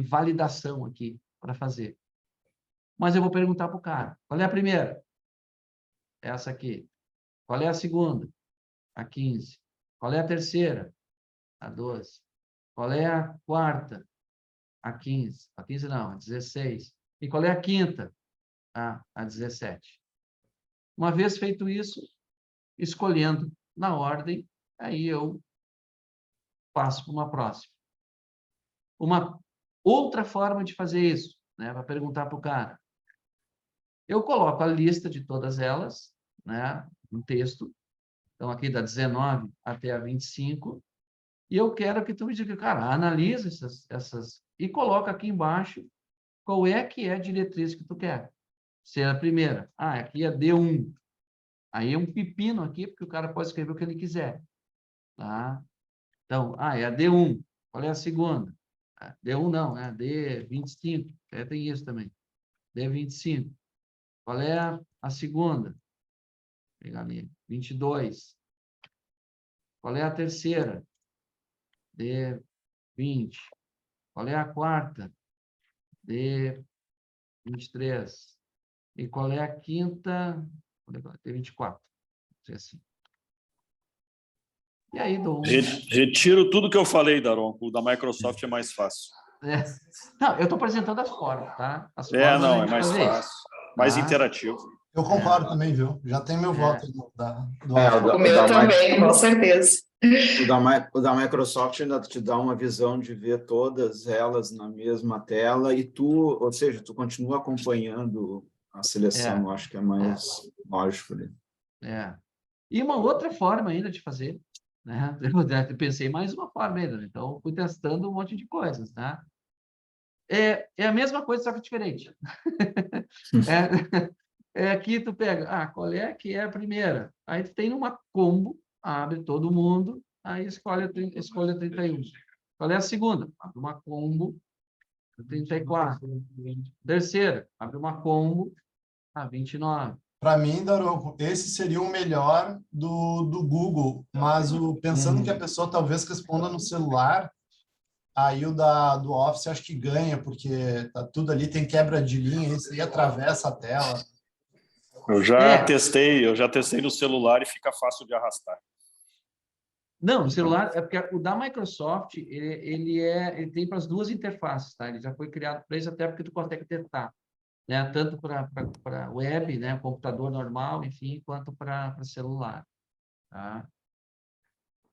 validação aqui para fazer. Mas eu vou perguntar para o cara, qual é a primeira? Essa aqui. Qual é a segunda? A 15. Qual é a terceira? A 12. Qual é a quarta? A 15. A 15 não, a 16. E qual é a quinta? A 17. Uma vez feito isso, escolhendo na ordem, aí eu passo para uma próxima. Uma outra forma de fazer isso, né, para perguntar para o cara. Eu coloco a lista de todas elas, né, no texto. Então, aqui da 19 até a 25. E eu quero que tu me diga, cara, analisa essas e coloca aqui embaixo qual é que é a diretriz que tu quer. Se é a primeira, aqui é D1. Aí é um pepino aqui, porque o cara pode escrever o que ele quiser. Tá? Então, é a D1. Qual é a segunda? D1 não, né? D25. Tem isso também. D25. Qual é a segunda? Vou pegar ali. 22. Qual é a terceira? D20. Qual é a quarta? D23. E qual é a quinta? D24. Assim. E aí, Retiro tudo que eu falei, Daron. O da Microsoft é mais fácil. Não, eu estou apresentando as formas, tá? As É, formas não, da é gente mais fazer isso, fácil, mais tá? interativo. Eu concordo também, viu? Já tem meu voto aí do Alfa. O meu também, com certeza. O da Microsoft ainda te dá uma visão de ver todas elas na mesma tela e tu, ou seja, tu continua acompanhando a seleção, eu acho que é mais lógico ali. E uma outra forma ainda de fazer, né? Eu pensei mais uma forma ainda, né? Então fui testando um monte de coisas, tá? É a mesma coisa, só que diferente. Aqui tu pega, qual é que é a primeira? Aí tu tem uma combo, abre todo mundo, aí escolhe a 31. Qual é a segunda? Abre uma combo, 34. Terceira, abre uma combo, 29. Para mim, Daronco, esse seria o melhor do Google, mas pensando que a pessoa talvez responda no celular, aí do Office acho que ganha, porque tá tudo ali, tem quebra de linha, isso aí atravessa a tela. Eu já testei no celular e fica fácil de arrastar. Não, no celular, é porque o da Microsoft, ele tem para as duas interfaces, tá? Ele já foi criado para isso, até porque tu consegue testar, né? Tanto para web, né? Computador normal, enfim, quanto para celular, tá?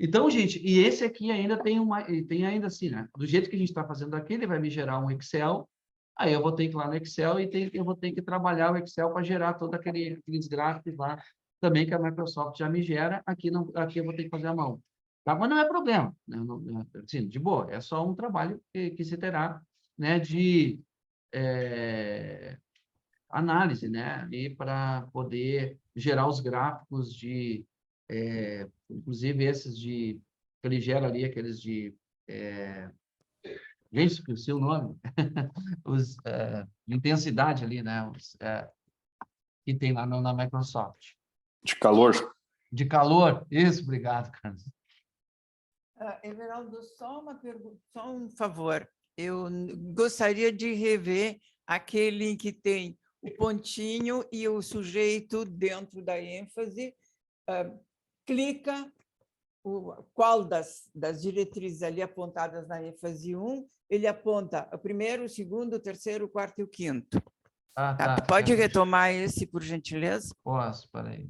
Então, gente, e esse aqui ainda tem ainda assim, né? Do jeito que a gente está fazendo aqui, ele vai me gerar um Excel, aí eu vou ter que ir lá no Excel e eu vou ter que trabalhar o Excel para gerar todos aqueles gráficos lá também que a Microsoft já me gera, aqui eu vou ter que fazer a mão. Tá? Mas não é problema, né? Assim, de boa, é só um trabalho que se terá, né, de análise, né, e para poder gerar os gráficos inclusive esses que ele gera ali, aqueles de gente, esqueci o nome, de intensidade ali, né, que tem lá na Microsoft. De calor. De calor, isso, obrigado, Carlos. Everaldo, só uma pergunta, só um favor. Eu gostaria de rever aquele que tem o pontinho e o sujeito dentro da ênfase. Clica qual das diretrizes ali apontadas na ênfase 1, ele aponta o primeiro, o segundo, o terceiro, o quarto e o quinto. Tá. Pode retomar esse, por gentileza? Posso, peraí.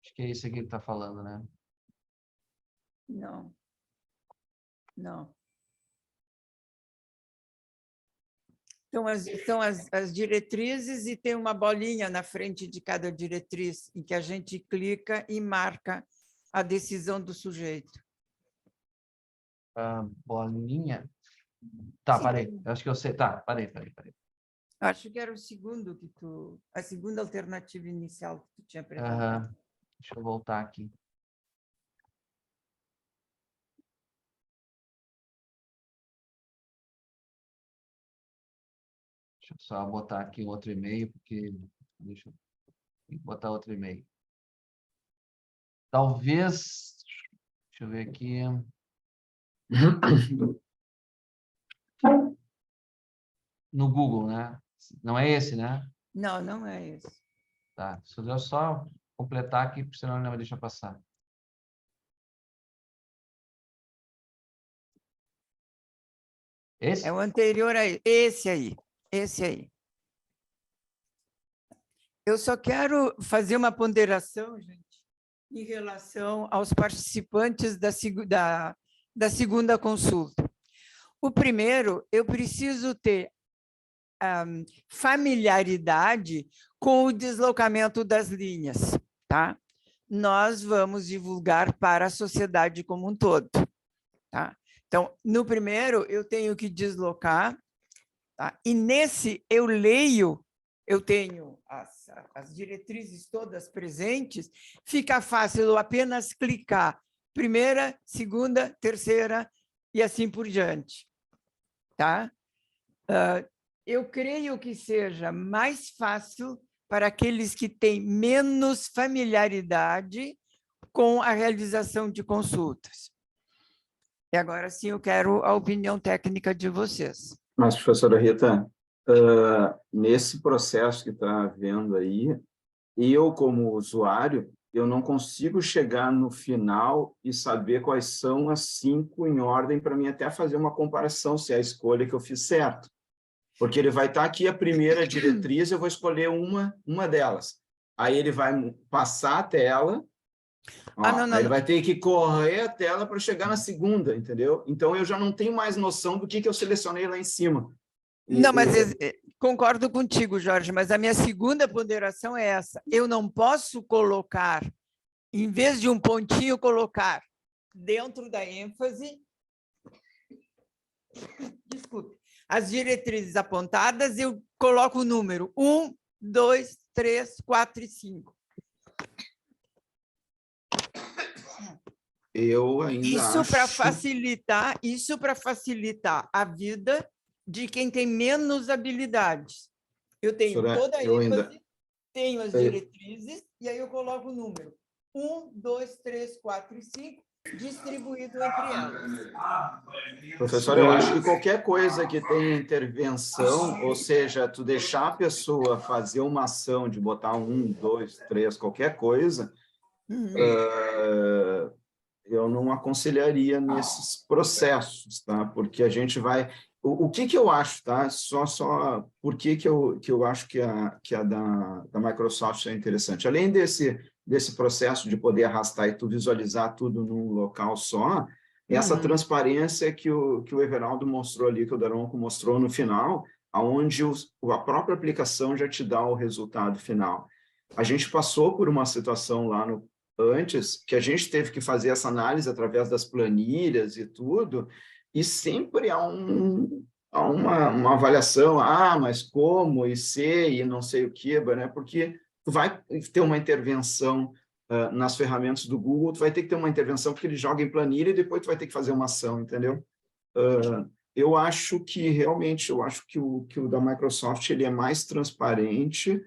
Acho que é isso aqui que está falando, né? Não. São as diretrizes e tem uma bolinha na frente de cada diretriz em que a gente clica e marca a decisão do sujeito. Bolinha. Tá, Sim. parei. Acho que eu sei. Tá, parei. Acho que era o segundo a segunda alternativa inicial que tu tinha apresentado. Deixa eu voltar aqui. Deixa eu só botar aqui outro e-mail, porque deixa eu botar outro e-mail. Talvez, deixa eu ver aqui. No Google, né? Não é esse, né? Não, não é esse. Tá, deixa eu só completar aqui, porque senão ele não vai deixar passar. Esse? É o anterior a esse aí. Eu só quero fazer uma ponderação, gente, em relação aos participantes da segunda consulta. O primeiro, eu preciso ter familiaridade com o deslocamento das linhas, tá? Nós vamos divulgar para a sociedade como um todo, tá? Então, no primeiro, eu tenho que deslocar, tá? E nesse eu tenho as diretrizes todas presentes, fica fácil eu apenas clicar primeira, segunda, terceira e assim por diante, tá? Eu creio que seja mais fácil para aqueles que têm menos familiaridade com a realização de consultas. E agora sim eu quero a opinião técnica de vocês. Mas, professora Rita, nesse processo que está havendo aí, eu, como usuário, eu não consigo chegar no final e saber quais são as 5 em ordem para mim até fazer uma comparação se é a escolha que eu fiz certo. Porque ele vai estar aqui a primeira diretriz, eu vou escolher uma delas. Aí ele vai passar a tela, ó, aí ele vai ter que correr a tela para chegar na segunda, entendeu? Então eu já não tenho mais noção do que eu selecionei lá em cima. Não, mas concordo contigo, Jorge, mas a minha segunda ponderação é essa. Eu não posso colocar, em vez de um pontinho, colocar dentro da ênfase, desculpe, as diretrizes apontadas, eu coloco o número 1, 2, 3, 4 e 5. Eu ainda Isso para facilitar a vida de quem tem menos habilidades. Eu tenho toda a ênfase, tenho as diretrizes, e aí eu coloco o número 1, 2, 3, 4 e 5, distribuído entre elas. Professor, eu acho que qualquer coisa que tenha intervenção, ou seja, tu deixar a pessoa fazer uma ação de botar 1, 2, 3, qualquer coisa, eu não aconselharia nesses processos, tá? Porque a gente vai... O que eu acho, tá? Só por que eu acho que a da Microsoft é interessante. Além desse processo de poder arrastar e tu visualizar tudo num local só, essa transparência que o Everaldo mostrou ali, que o Daronco mostrou no final, onde a própria aplicação já te dá o resultado final. A gente passou por uma situação lá antes, que a gente teve que fazer essa análise através das planilhas e tudo, e sempre há uma avaliação, mas como, e se, e não sei o que, né? Porque tu vai ter uma intervenção nas ferramentas do Google, tu vai ter que ter uma intervenção porque ele joga em planilha e depois tu vai ter que fazer uma ação, entendeu? Eu acho que, realmente, o da Microsoft ele é mais transparente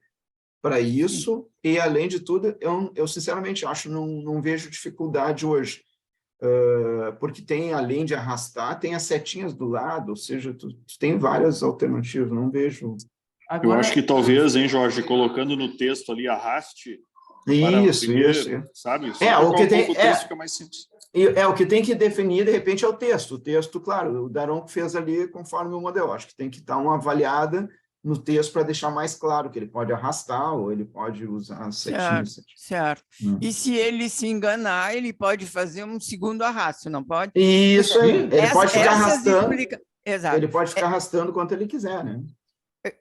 para isso, e, além de tudo, eu sinceramente acho, não vejo dificuldade hoje, porque tem, além de arrastar, tem as setinhas do lado, ou seja, tu tem várias alternativas, não vejo... Eu acho que talvez, hein, Jorge, colocando no texto ali, arraste... Isso. Sabe? O que tem... o texto fica mais simples. O que tem que definir, de repente, é o texto. O texto, claro, o Daronco fez ali conforme o modelo. Acho que tem que dar uma avaliada no texto para deixar mais claro que ele pode arrastar ou ele pode usar setinhas. Certo. E se ele se enganar, ele pode fazer um segundo arrasto, não pode? Isso aí. Ele pode ficar arrastando. Exato. Ele pode ficar arrastando quanto ele quiser, né?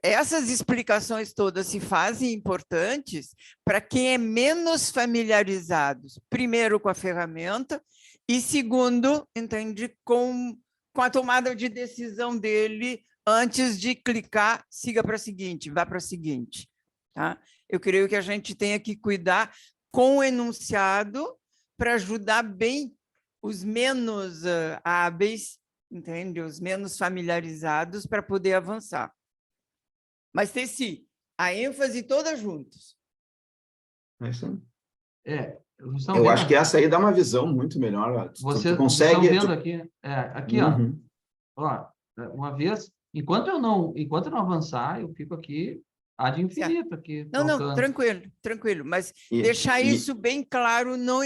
Essas explicações todas se fazem importantes para quem é menos familiarizado, primeiro com a ferramenta e segundo, entende, com a tomada de decisão dele antes de clicar, siga para a seguinte, vá para a seguinte. Tá? Eu creio que a gente tenha que cuidar com o enunciado para ajudar bem os menos hábeis, entende? Os menos familiarizados para poder avançar. Mas tem sim, a ênfase toda juntos. Eu acho que essa aí dá uma visão muito melhor. Você consegue vendo aqui, aqui, ó, uma vez, enquanto eu não avançar, eu fico aqui ad infinito aqui. Não, tranquilo, mas deixar isso bem claro no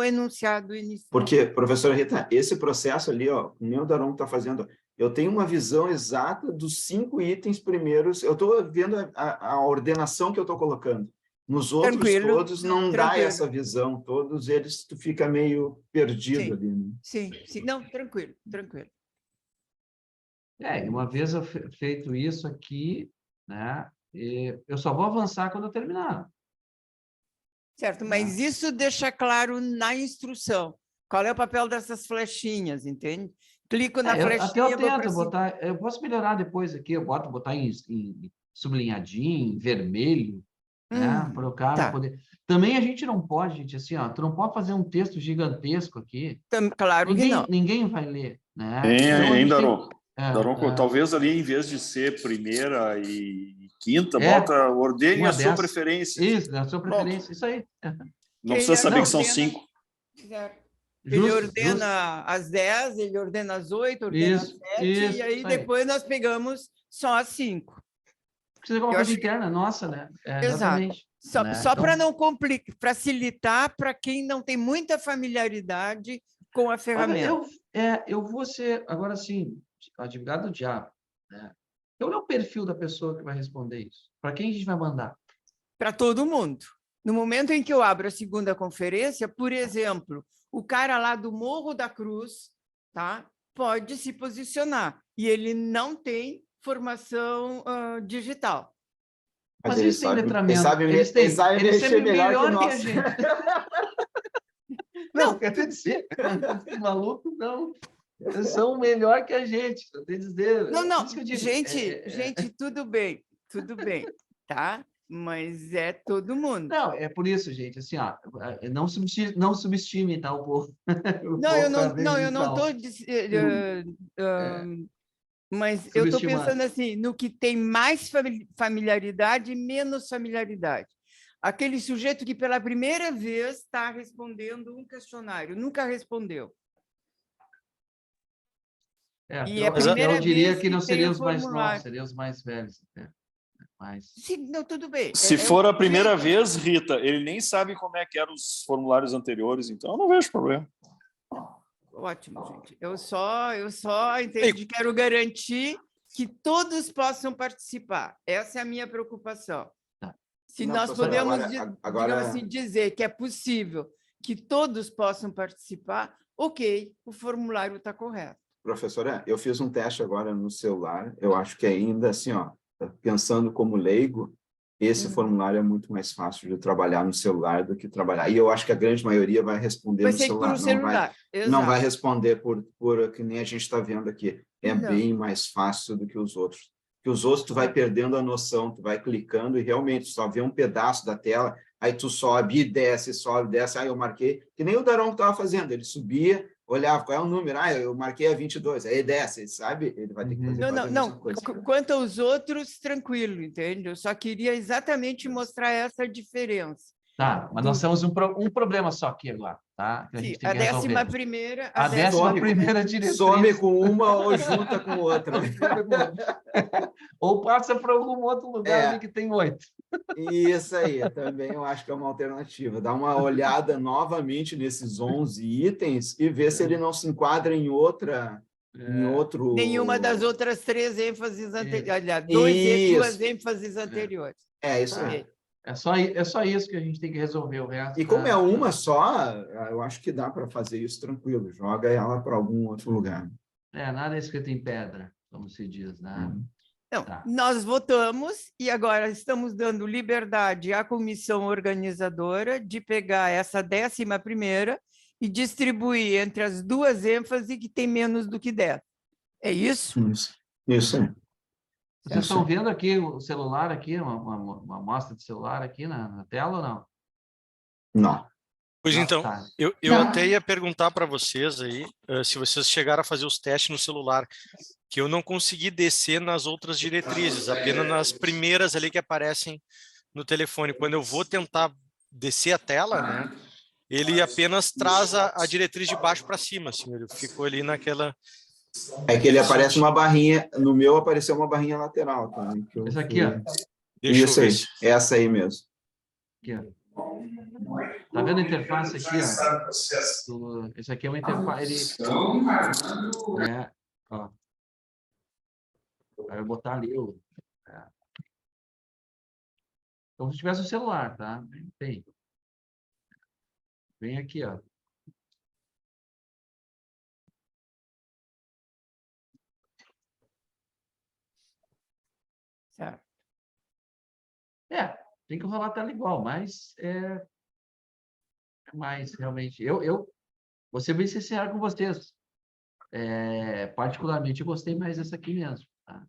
enunciado inicial. Porque, professora Rita, esse processo ali, ó, o meu Daronco está fazendo, eu tenho uma visão exata dos 5 itens primeiros, eu estou vendo a ordenação que eu estou colocando. Nos outros todos não dá essa visão, todos eles tu fica meio perdido ali. Né? Sim, não, tranquilo. E uma vez eu feito isso aqui, né, eu só vou avançar quando eu terminar. Certo, mas isso deixa claro na instrução. Qual é o papel dessas flechinhas, entende? Clico na flechinha... Até eu tento botar... Eu posso melhorar depois aqui, eu botar em sublinhadinho, em vermelho, né, para o cara poder... Também a gente não pode, gente, assim, ó, tu não pode fazer um texto gigantesco aqui. Claro que não. Ninguém vai ler, né? Daronco, talvez ali, em vez de ser primeira e quinta, ordene a sua preferência. Isso, a sua preferência, isso aí. Não precisa saber que são 5. Ele ordena as 10, ele ordena as 8, ordena as 7, e aí depois nós pegamos só as 5. Precisa de uma coisa interna, nossa, né? Exatamente. Só, né? só Então, para não complicar, facilitar para quem não tem muita familiaridade com a olha, ferramenta. eu vou ser, agora sim, advogado do diabo, né? Qual é o perfil da pessoa que vai responder isso? Para quem a gente vai mandar? Para todo mundo. No momento em que eu abro a segunda conferência, por exemplo, o cara lá do Morro da Cruz, tá, pode se posicionar, e ele não tem formação digital. Mas ele eles têm sabe, letramento. ele sabe Eles mexer sempre melhor que que a nós. gente. Não, quer dizer, maluco, não. Eles são melhor que a gente, quer dizer. Não, Por isso que eu digo, gente, tudo bem, tá? Mas é todo mundo. Não, é por isso, gente, assim, ó, não subestime, tá, o povo. Não, eu não estou mas eu estou pensando assim, no que tem mais familiaridade e menos familiaridade. Aquele sujeito que pela primeira vez está respondendo um questionário, nunca respondeu. E a primeira eu diria vez que não tem seriam o os mais novos, formulário. seriam os mais velhos. Mas... Sim, não, tudo bem. Se for a primeira vez, Rita, ele nem sabe como é que eram os formulários anteriores, então eu não vejo problema. Ótimo, gente. Eu só entendi, quero garantir que todos possam participar. Essa é a minha preocupação. Se Não, nós podemos, digamos assim, dizer que é possível que todos possam participar, ok, o formulário está correto. Professora, eu fiz um teste agora no celular, eu acho que ainda assim, ó, pensando como leigo, esse formulário é muito mais fácil de trabalhar no celular do que trabalhar. E eu acho que a grande maioria vai responder no celular. Não vai responder por que nem a gente está vendo aqui. É bem mais fácil do que os outros. Porque os outros tu vai perdendo a noção, tu vai clicando e realmente tu só vê um pedaço da tela, aí tu sobe e desce, aí eu marquei, que nem o Daron estava fazendo, ele subia, olhava, qual é o número? Eu marquei a 22, aí desce, sabe? Ele vai ter que fazer quase a mesma coisa. Quanto aos outros, tranquilo, entende? Eu só queria exatamente mostrar essa diferença. Tá, mas nós temos um problema só aqui agora, tá? Que a gente tem que resolver. A 11ª diretriz. Some com uma ou junta com outra. Ou passa para algum outro lugar ali que tem 8. Isso aí, também eu acho que é uma alternativa. Dá uma olhada novamente nesses 11 itens e ver se ele não se enquadra em outro... Nenhuma das outras 3 ênfases anteriores. 2 ênfases anteriores. É isso aí. É só isso que a gente tem que resolver, o resto. E como é uma só, eu acho que dá para fazer isso tranquilo. Joga ela para algum outro lugar. Nada é escrito em pedra, como se diz, né? Então, nós votamos e agora estamos dando liberdade à comissão organizadora de pegar essa 11ª e distribuir entre as 2 ênfases que tem menos do que 10. É isso? Isso aí. Vocês estão vendo aqui o celular, aqui, uma amostra de celular aqui na tela ou não? Não. Pois então, eu até ia perguntar para vocês aí, se vocês chegaram a fazer os testes no celular, que eu não consegui descer nas outras diretrizes, apenas nas primeiras ali que aparecem no telefone. Quando eu vou tentar descer a tela, né, ele apenas traz a diretriz de baixo para cima, assim, ele ficou ali naquela... É que ele aparece uma barrinha, no meu apareceu uma barrinha lateral também. Essa aqui, ó. Isso aí, essa aí mesmo. Aqui, ó. Tá vendo a interface aqui, ó? Esse aqui é uma interface. Ó. Aí eu vou botar ali o. Como se tivesse o celular, tá? Vem aqui, ó. Certo. Tem que rolar a tela igual, mas mais realmente. Vou ser bem sincero com vocês. Particularmente, eu gostei mais dessa aqui mesmo. Tá?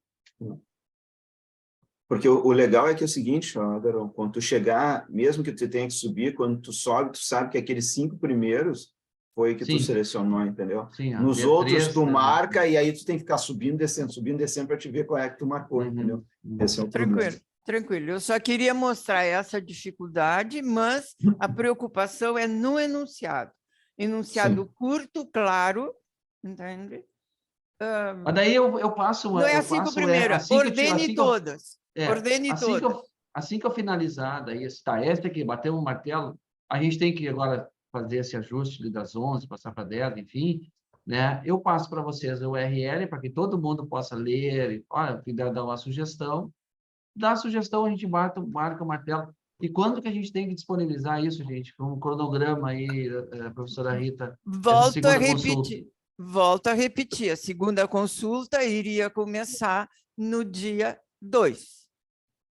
Porque o legal é que é o seguinte, Daron, quando tu chegar, mesmo que tu tenha que subir, quando tu sobe, tu sabe que aqueles 5 primeiros foi que tu selecionou, entendeu? Sim, nos outros, tu marca e aí tu tem que ficar subindo, descendo para te ver qual é que tu marcou, entendeu? Esse é o problema. Tranquilo. Eu só queria mostrar essa dificuldade, mas a preocupação é no enunciado. Enunciado curto, claro, entende? Mas daí eu passo... Não é eu assim com a passo, primeira. assim que eu Ordene assim que eu- todas. Ordene todas. Assim que eu finalizar, daí esta aqui, bater um martelo, a gente tem que agora fazer esse ajuste das 11, passar para 10, enfim, né? Eu passo para vocês o URL para que todo mundo possa ler, e, olha, dar uma sugestão. Da sugestão, a gente marca o martelo. E quando que a gente tem que disponibilizar isso, gente? Com um cronograma aí, professora Rita, essa segunda consulta. Volto a repetir. A segunda consulta iria começar no dia 2.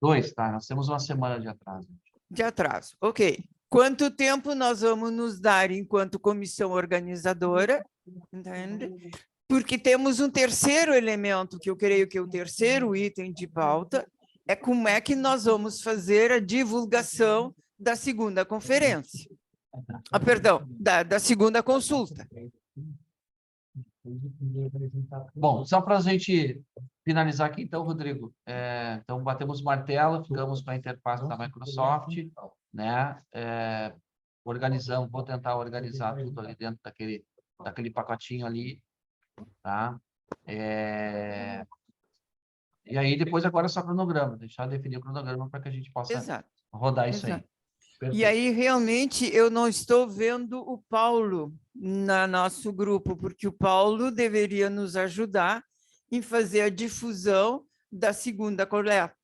2, tá? Nós temos uma semana de atraso. De atraso, ok. Quanto tempo nós vamos nos dar enquanto comissão organizadora? Entende? Porque temos um terceiro elemento, que eu creio que é o terceiro item de pauta, é como é que nós vamos fazer a divulgação da segunda conferência. Perdão, da segunda consulta. Bom, só para a gente finalizar aqui, então, Rodrigo, então batemos o martelo, ficamos com a interface da Microsoft, né? Vou tentar organizar tudo ali dentro daquele pacotinho ali, tá? E aí, depois, agora é só cronograma, deixar definir o cronograma para que a gente possa rodar isso aí. E aí, realmente, eu não estou vendo o Paulo no nosso grupo, porque o Paulo deveria nos ajudar em fazer a difusão da segunda coleta.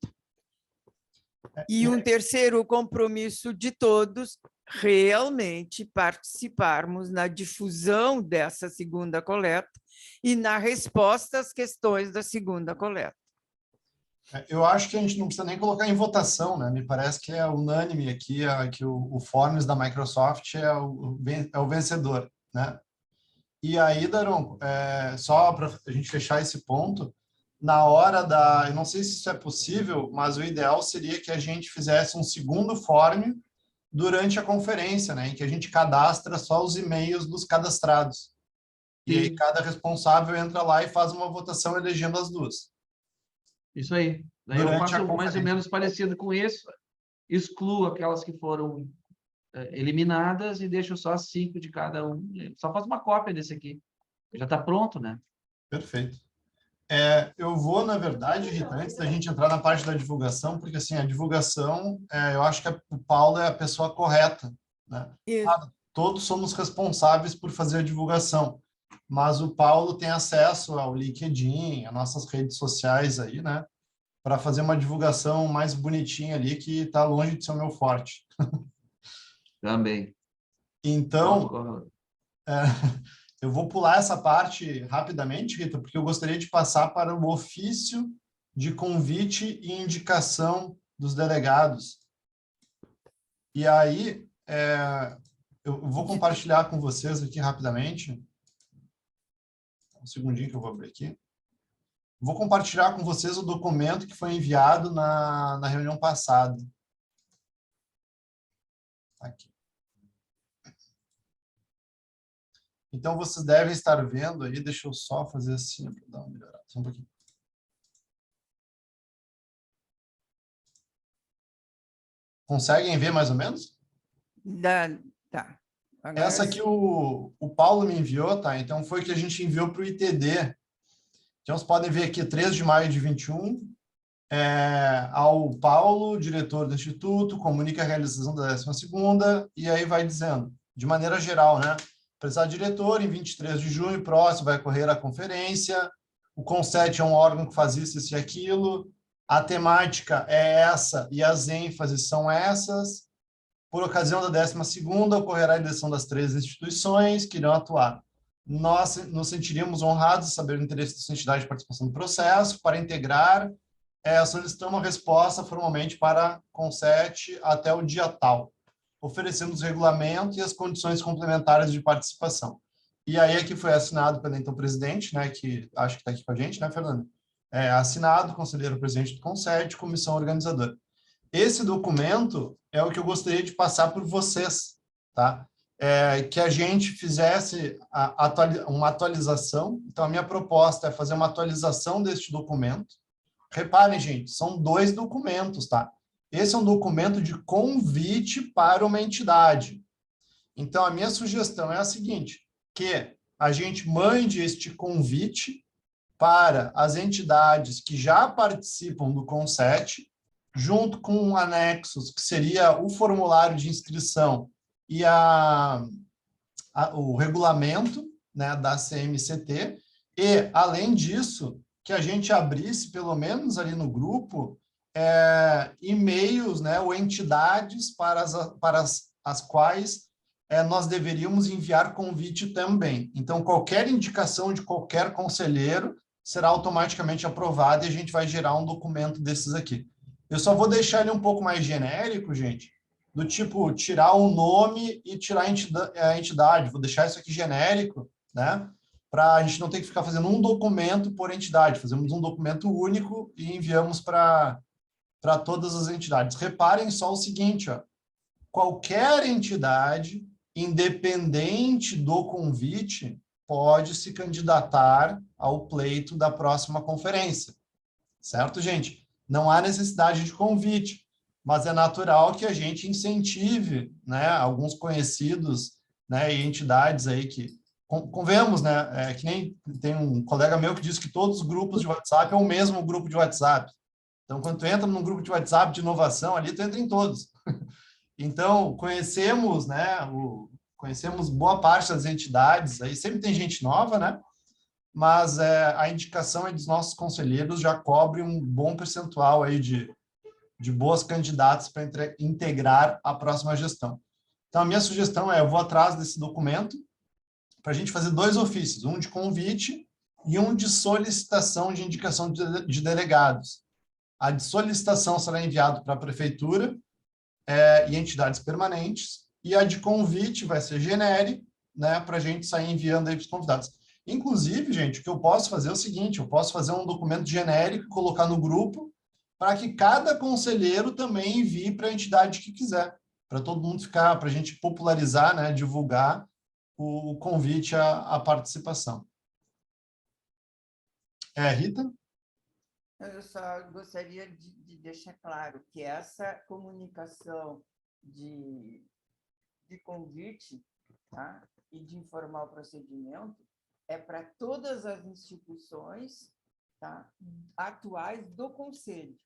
E um terceiro compromisso de todos, realmente participarmos na difusão dessa segunda coleta e na resposta às questões da segunda coleta. Eu acho que a gente não precisa nem colocar em votação, né? Me parece que é unânime aqui que o Forms da Microsoft é o vencedor, né? E aí, Daron, só para a gente fechar esse ponto, na hora eu não sei se isso é possível, mas o ideal seria que a gente fizesse um segundo form durante a conferência, né? Em que a gente cadastra só os e-mails dos cadastrados. E aí cada responsável entra lá e faz uma votação elegendo as duas. Isso aí. Daí eu faço mais ou menos parecido com isso, excluo aquelas que foram eliminadas e deixo só 5 de cada um. Só faço uma cópia desse aqui. Já está pronto, né? Perfeito. Eu vou, na verdade, Rita, antes da gente entrar na parte da divulgação, porque assim, a divulgação, eu acho que o Paulo é a pessoa correta, né? Todos somos responsáveis por fazer a divulgação, mas o Paulo tem acesso ao LinkedIn, às nossas redes sociais aí, né? Para fazer uma divulgação mais bonitinha ali, que está longe de ser o meu forte. Também. Então, eu vou pular essa parte rapidamente, Rita, porque eu gostaria de passar para o ofício de convite e indicação dos delegados. E aí, eu vou compartilhar com vocês aqui rapidamente. Um segundinho que eu vou abrir aqui. Vou compartilhar com vocês o documento que foi enviado na reunião passada. Aqui. Então, vocês devem estar vendo aí, deixa eu só fazer assim, para dar uma melhorada, só um pouquinho. Conseguem ver mais ou menos? Tá. Agora essa aqui o Paulo me enviou, tá? Então, foi que a gente enviou para o ITD. Então, vocês podem ver aqui, 3 de maio de 21, ao Paulo, diretor do Instituto, comunica a realização da 12ª, e aí vai dizendo, de maneira geral, né? Prezado diretor, em 23 de junho próximo vai ocorrer a conferência, o CONSET é um órgão que faz isso e aquilo, a temática é essa e as ênfases são essas. Por ocasião da 12ª, ocorrerá a eleição das 3 instituições que irão atuar. Nós nos sentiríamos honrados de saber o interesse da sua entidade de participação no processo. Para integrar, solicitamos uma resposta formalmente para a CONSET até o dia tal, oferecendo os regulamentos e as condições complementares de participação. E aí aqui foi assinado pelo então presidente, né, que acho que está aqui com a gente, né, Fernando? Assinado, conselheiro presidente do CONSET, comissão organizadora. Esse documento é o que eu gostaria de passar por vocês, tá? Que a gente fizesse uma atualização. Então, a minha proposta é fazer uma atualização deste documento. Reparem, gente, são 2 documentos, tá? Esse é um documento de convite para uma entidade. Então, a minha sugestão é a seguinte, que a gente mande este convite para as entidades que já participam do CONSET, junto com anexos, que seria o formulário de inscrição e o regulamento, né, da CMCT, e, além disso, que a gente abrisse, pelo menos ali no grupo, e-mails, né, ou entidades para as quais nós deveríamos enviar convite também. Então, qualquer indicação de qualquer conselheiro será automaticamente aprovada e a gente vai gerar um documento desses aqui. Eu só vou deixar ele um pouco mais genérico, gente, do tipo tirar o nome e tirar a entidade. Vou deixar isso aqui genérico, né? Para a gente não ter que ficar fazendo um documento por entidade. Fazemos um documento único e enviamos para todas as entidades. Reparem só o seguinte, ó, qualquer entidade, independente do convite, pode se candidatar ao pleito da próxima conferência. Certo, gente? Não há necessidade de convite, mas é natural que a gente incentive, né, alguns conhecidos, né, e entidades aí que, convenhamos, né, que nem tem um colega meu que diz que todos os grupos de WhatsApp é o mesmo grupo de WhatsApp. Então, quando tu entra num grupo de WhatsApp de inovação, ali tu entra em todos. Então, conhecemos, né, conhecemos boa parte das entidades, aí sempre tem gente nova, né? Mas a indicação aí dos nossos conselheiros já cobre um bom percentual aí de boas candidatas para integrar a próxima gestão. Então, a minha sugestão eu vou atrás desse documento para a gente fazer 2 ofícios, um de convite e um de solicitação de indicação de delegados. A de solicitação será enviada para a prefeitura e entidades permanentes, e a de convite vai ser genérica, né, para a gente sair enviando aí para os convidados. Inclusive, gente, o que eu posso fazer é o seguinte, eu posso fazer um documento genérico, colocar no grupo, para que cada conselheiro também envie para a entidade que quiser, para todo mundo ficar, para a gente popularizar, né, divulgar o convite à participação. Rita? Eu só gostaria de deixar claro que essa comunicação de convite, tá, e de informar o procedimento é para todas as instituições, tá, atuais do Conselho.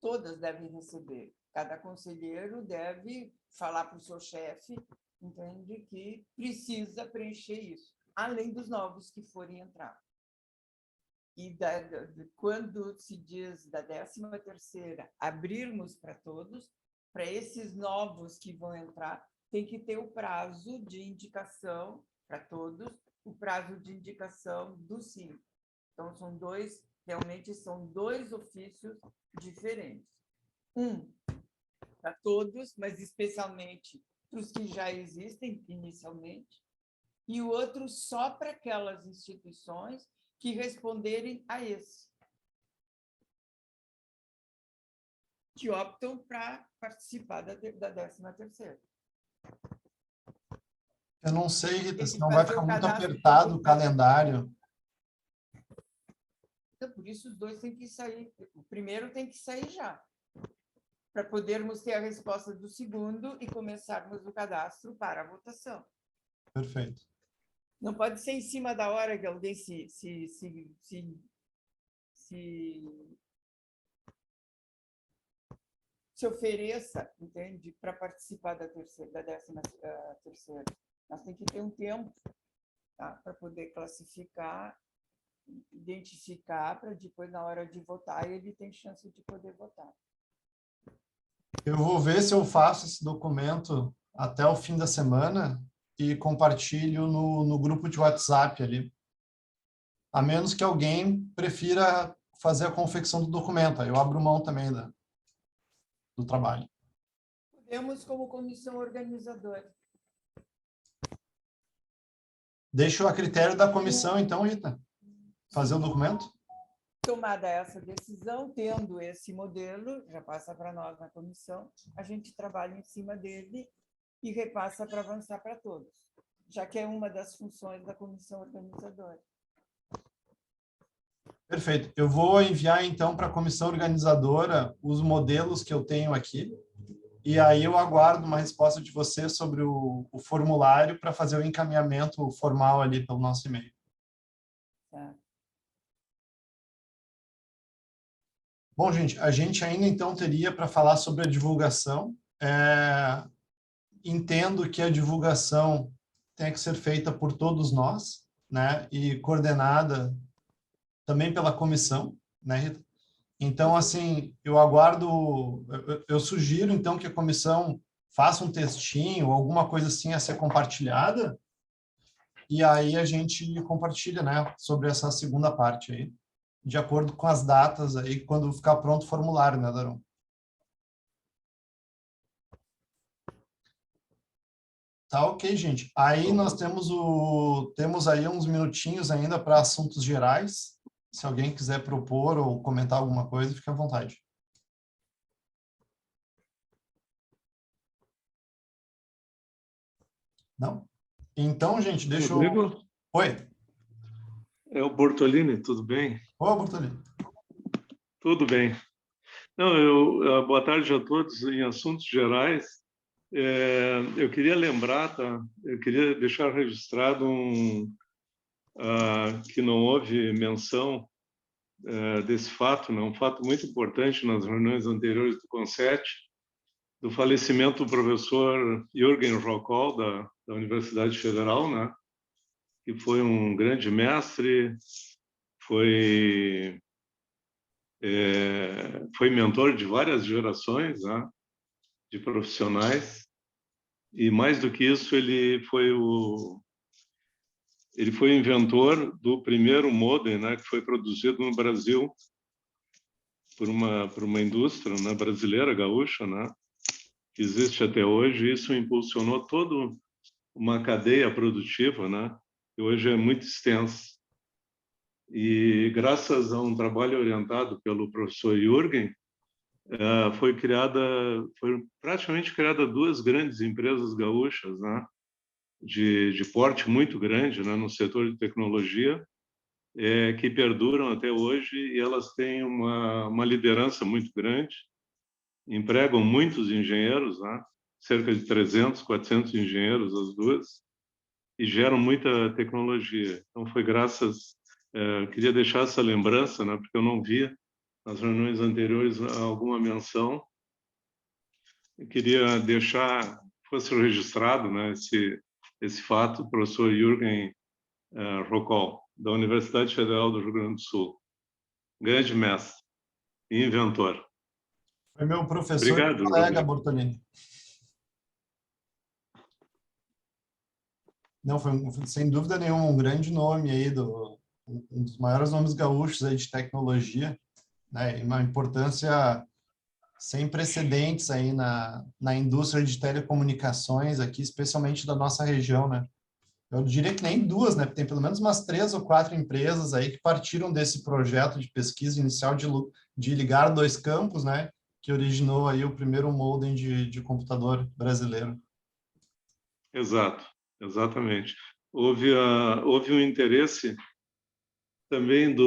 Todas devem receber. Cada conselheiro deve falar para o seu chefe, entende, que precisa preencher isso, além dos novos que forem entrar. E quando se diz da 13ª, abrirmos para todos, para esses novos que vão entrar, tem que ter o prazo de indicação para todos, o prazo de indicação do sim. Então, realmente são 2 ofícios diferentes. Um para todos, mas especialmente para os que já existem inicialmente, e o outro só para aquelas instituições que responderem a esse, que optam para participar da 13ª. Eu não sei, Rita, senão vai ficar muito apertado o calendário. Então, por isso, os 2 têm que sair. O primeiro tem que sair já, para podermos ter a resposta do segundo e começarmos o cadastro para a votação. Perfeito. Não pode ser em cima da hora que alguém se ofereça, entende, para participar da 13ª. Nós temos que ter um tempo, tá, para poder classificar, identificar, para depois, na hora de votar, ele tem chance de poder votar. Eu vou ver se eu faço esse documento até o fim da semana e compartilho no grupo de WhatsApp ali. A menos que alguém prefira fazer a confecção do documento. Aí eu abro mão também do trabalho. Podemos como comissão organizadora. Deixo a critério da comissão, então, Rita, fazer o documento? Tomada essa decisão, tendo esse modelo, já passa para nós na comissão, a gente trabalha em cima dele e repassa para avançar para todos, já que é uma das funções da comissão organizadora. Perfeito. Eu vou enviar, então, para a comissão organizadora os modelos que eu tenho aqui, e aí eu aguardo uma resposta de você sobre o formulário para fazer o encaminhamento formal ali pelo nosso e-mail. Tá. Bom, gente, a gente ainda então teria para falar sobre a divulgação. Entendo que a divulgação tem que ser feita por todos nós, né? E coordenada também pela comissão, né, Rita? Então, assim, eu sugiro, então, que a comissão faça um textinho, alguma coisa assim a ser compartilhada, e aí a gente compartilha, né, sobre essa segunda parte aí, de acordo com as datas aí, quando ficar pronto o formulário, né, Daron? Tá ok, gente. Aí nós temos aí uns minutinhos ainda para assuntos gerais. Se alguém quiser propor ou comentar alguma coisa, fique à vontade. Não? Então, gente, deixa eu... Rodrigo, Oi. é o Bortolini, tudo bem? Ô, Bortolini. Tudo bem. Não, boa tarde a todos. Em assuntos gerais, eu queria lembrar, tá? Eu queria deixar registrado que não houve menção desse fato, né? Um fato muito importante nas reuniões anteriores do CONSET, do falecimento do professor Jürgen Rockall, da Universidade Federal, né? Que foi um grande mestre, foi mentor de várias gerações, né, de profissionais, e mais do que isso, ele foi o inventor do primeiro modem, né, que foi produzido no Brasil por uma indústria, né, brasileira, gaúcha, né, que existe até hoje. E isso impulsionou toda uma cadeia produtiva, né, que hoje é muito extensa. E graças a um trabalho orientado pelo professor Jürgen, foi praticamente criada duas grandes empresas gaúchas, né, de porte muito grande, né, no setor de tecnologia, que perduram até hoje, e elas têm uma liderança muito grande, empregam muitos engenheiros, né, cerca de 300, 400 engenheiros as duas, e geram muita tecnologia. Então foi graças, queria deixar essa lembrança, né, porque eu não via nas reuniões anteriores alguma menção. Eu queria deixar, fosse registrado, né, esse fato, o professor Jürgen Rockall, da Universidade Federal do Rio Grande do Sul. Grande mestre e inventor. Foi meu professor Obrigado, e colega, Rodrigo. Bortolini. Não, foi sem dúvida nenhuma um grande nome aí, um dos maiores nomes gaúchos aí de tecnologia, né, e uma importância sem precedentes aí na indústria de telecomunicações aqui, especialmente da nossa região, né? Eu diria que nem duas, né? Porque tem pelo menos umas 3 ou 4 empresas aí que partiram desse projeto de pesquisa inicial de ligar 2 campos, né? Que originou aí o primeiro modem de computador brasileiro. Exato, exatamente. Houve um interesse também de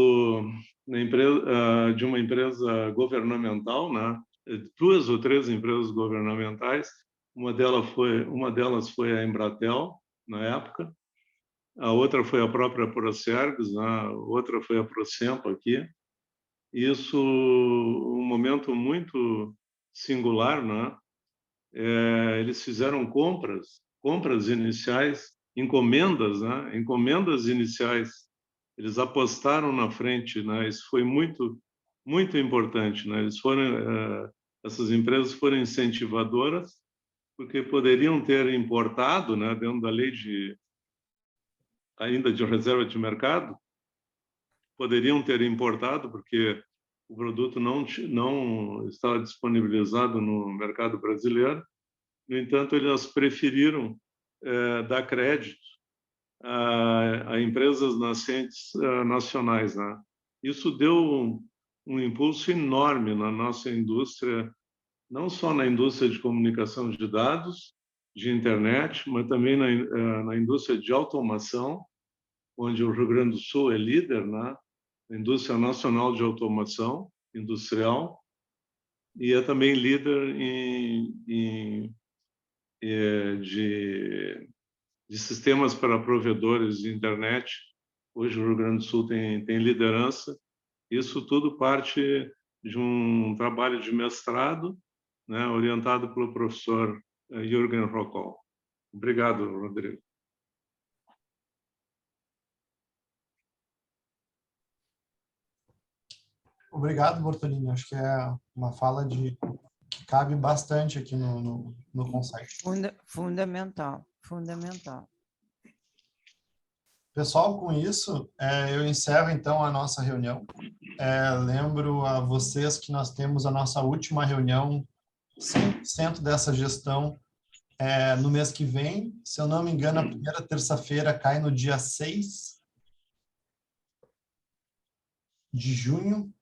uma empresa governamental, né? 2 ou 3 empresas governamentais. Uma delas foi a Embratel, na época. A outra foi a própria Procergs, né? A outra foi a Procemp aqui. Isso, um momento muito singular, né? Eles fizeram compras iniciais, encomendas, né? Encomendas iniciais. Eles apostaram na frente, né? Isso foi muito, muito importante, né? Essas empresas foram incentivadoras, porque poderiam ter importado, né? Dentro da lei ainda de reserva de mercado, poderiam ter importado, porque o produto não estava disponibilizado no mercado brasileiro. No entanto, eles preferiram dar crédito a empresas nascentes nacionais, né? Isso deu um impulso enorme na nossa indústria, não só na indústria de comunicação de dados, de internet, mas também na indústria de automação, onde o Rio Grande do Sul é líder, né? Na indústria nacional de automação industrial, e é também líder de sistemas para provedores de internet. Hoje o Rio Grande do Sul tem liderança. Isso tudo parte de um trabalho de mestrado, né, orientado pelo professor Jürgen Rockall. Obrigado, Rodrigo. Obrigado, Bortolini. Acho que é uma fala que cabe bastante aqui no conceito. Fundamental, fundamental. Pessoal, com isso, eu encerro, então, a nossa reunião. Lembro a vocês que nós temos a nossa última reunião, 100% dessa gestão, no mês que vem. Se eu não me engano, a primeira terça-feira cai no dia 6 de junho.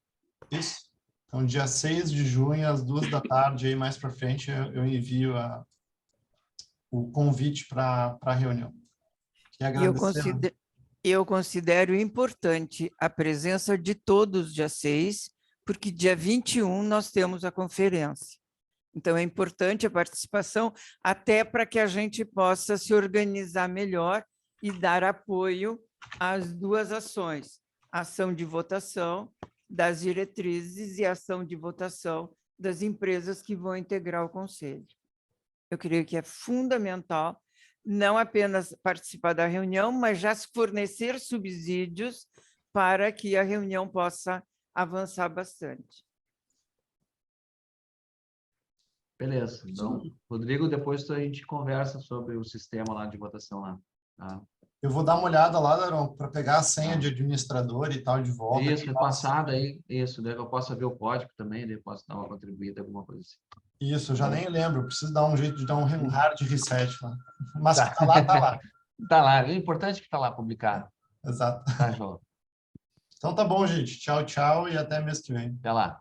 Isso. Então, dia 6 de junho, às 14h, aí mais para frente, eu envio o convite para a reunião. Eu considero importante a presença de todos dia 6, porque dia 21 nós temos a conferência. Então, é importante a participação, até para que a gente possa se organizar melhor e dar apoio às duas ações, a ação de votação das diretrizes e a ação de votação das empresas que vão integrar o Conselho. Eu creio que é fundamental não apenas participar da reunião, mas já fornecer subsídios para que a reunião possa avançar bastante. Beleza. Então, Rodrigo, depois a gente conversa sobre o sistema lá de votação lá. Tá? Eu vou dar uma olhada lá, Daron, para pegar a senha de administrador e tal de volta. Isso, repassado aí, isso, daí eu posso ver o código também, daí eu posso dar uma contribuída, alguma coisa assim. Isso, eu já nem lembro, preciso dar um jeito de dar um hard reset lá. Mas que tá lá, tá lá. Tá lá, o importante é que tá lá publicado. Exato. Tá, João. Então tá bom, gente. Tchau, tchau e até mês que vem. Até lá.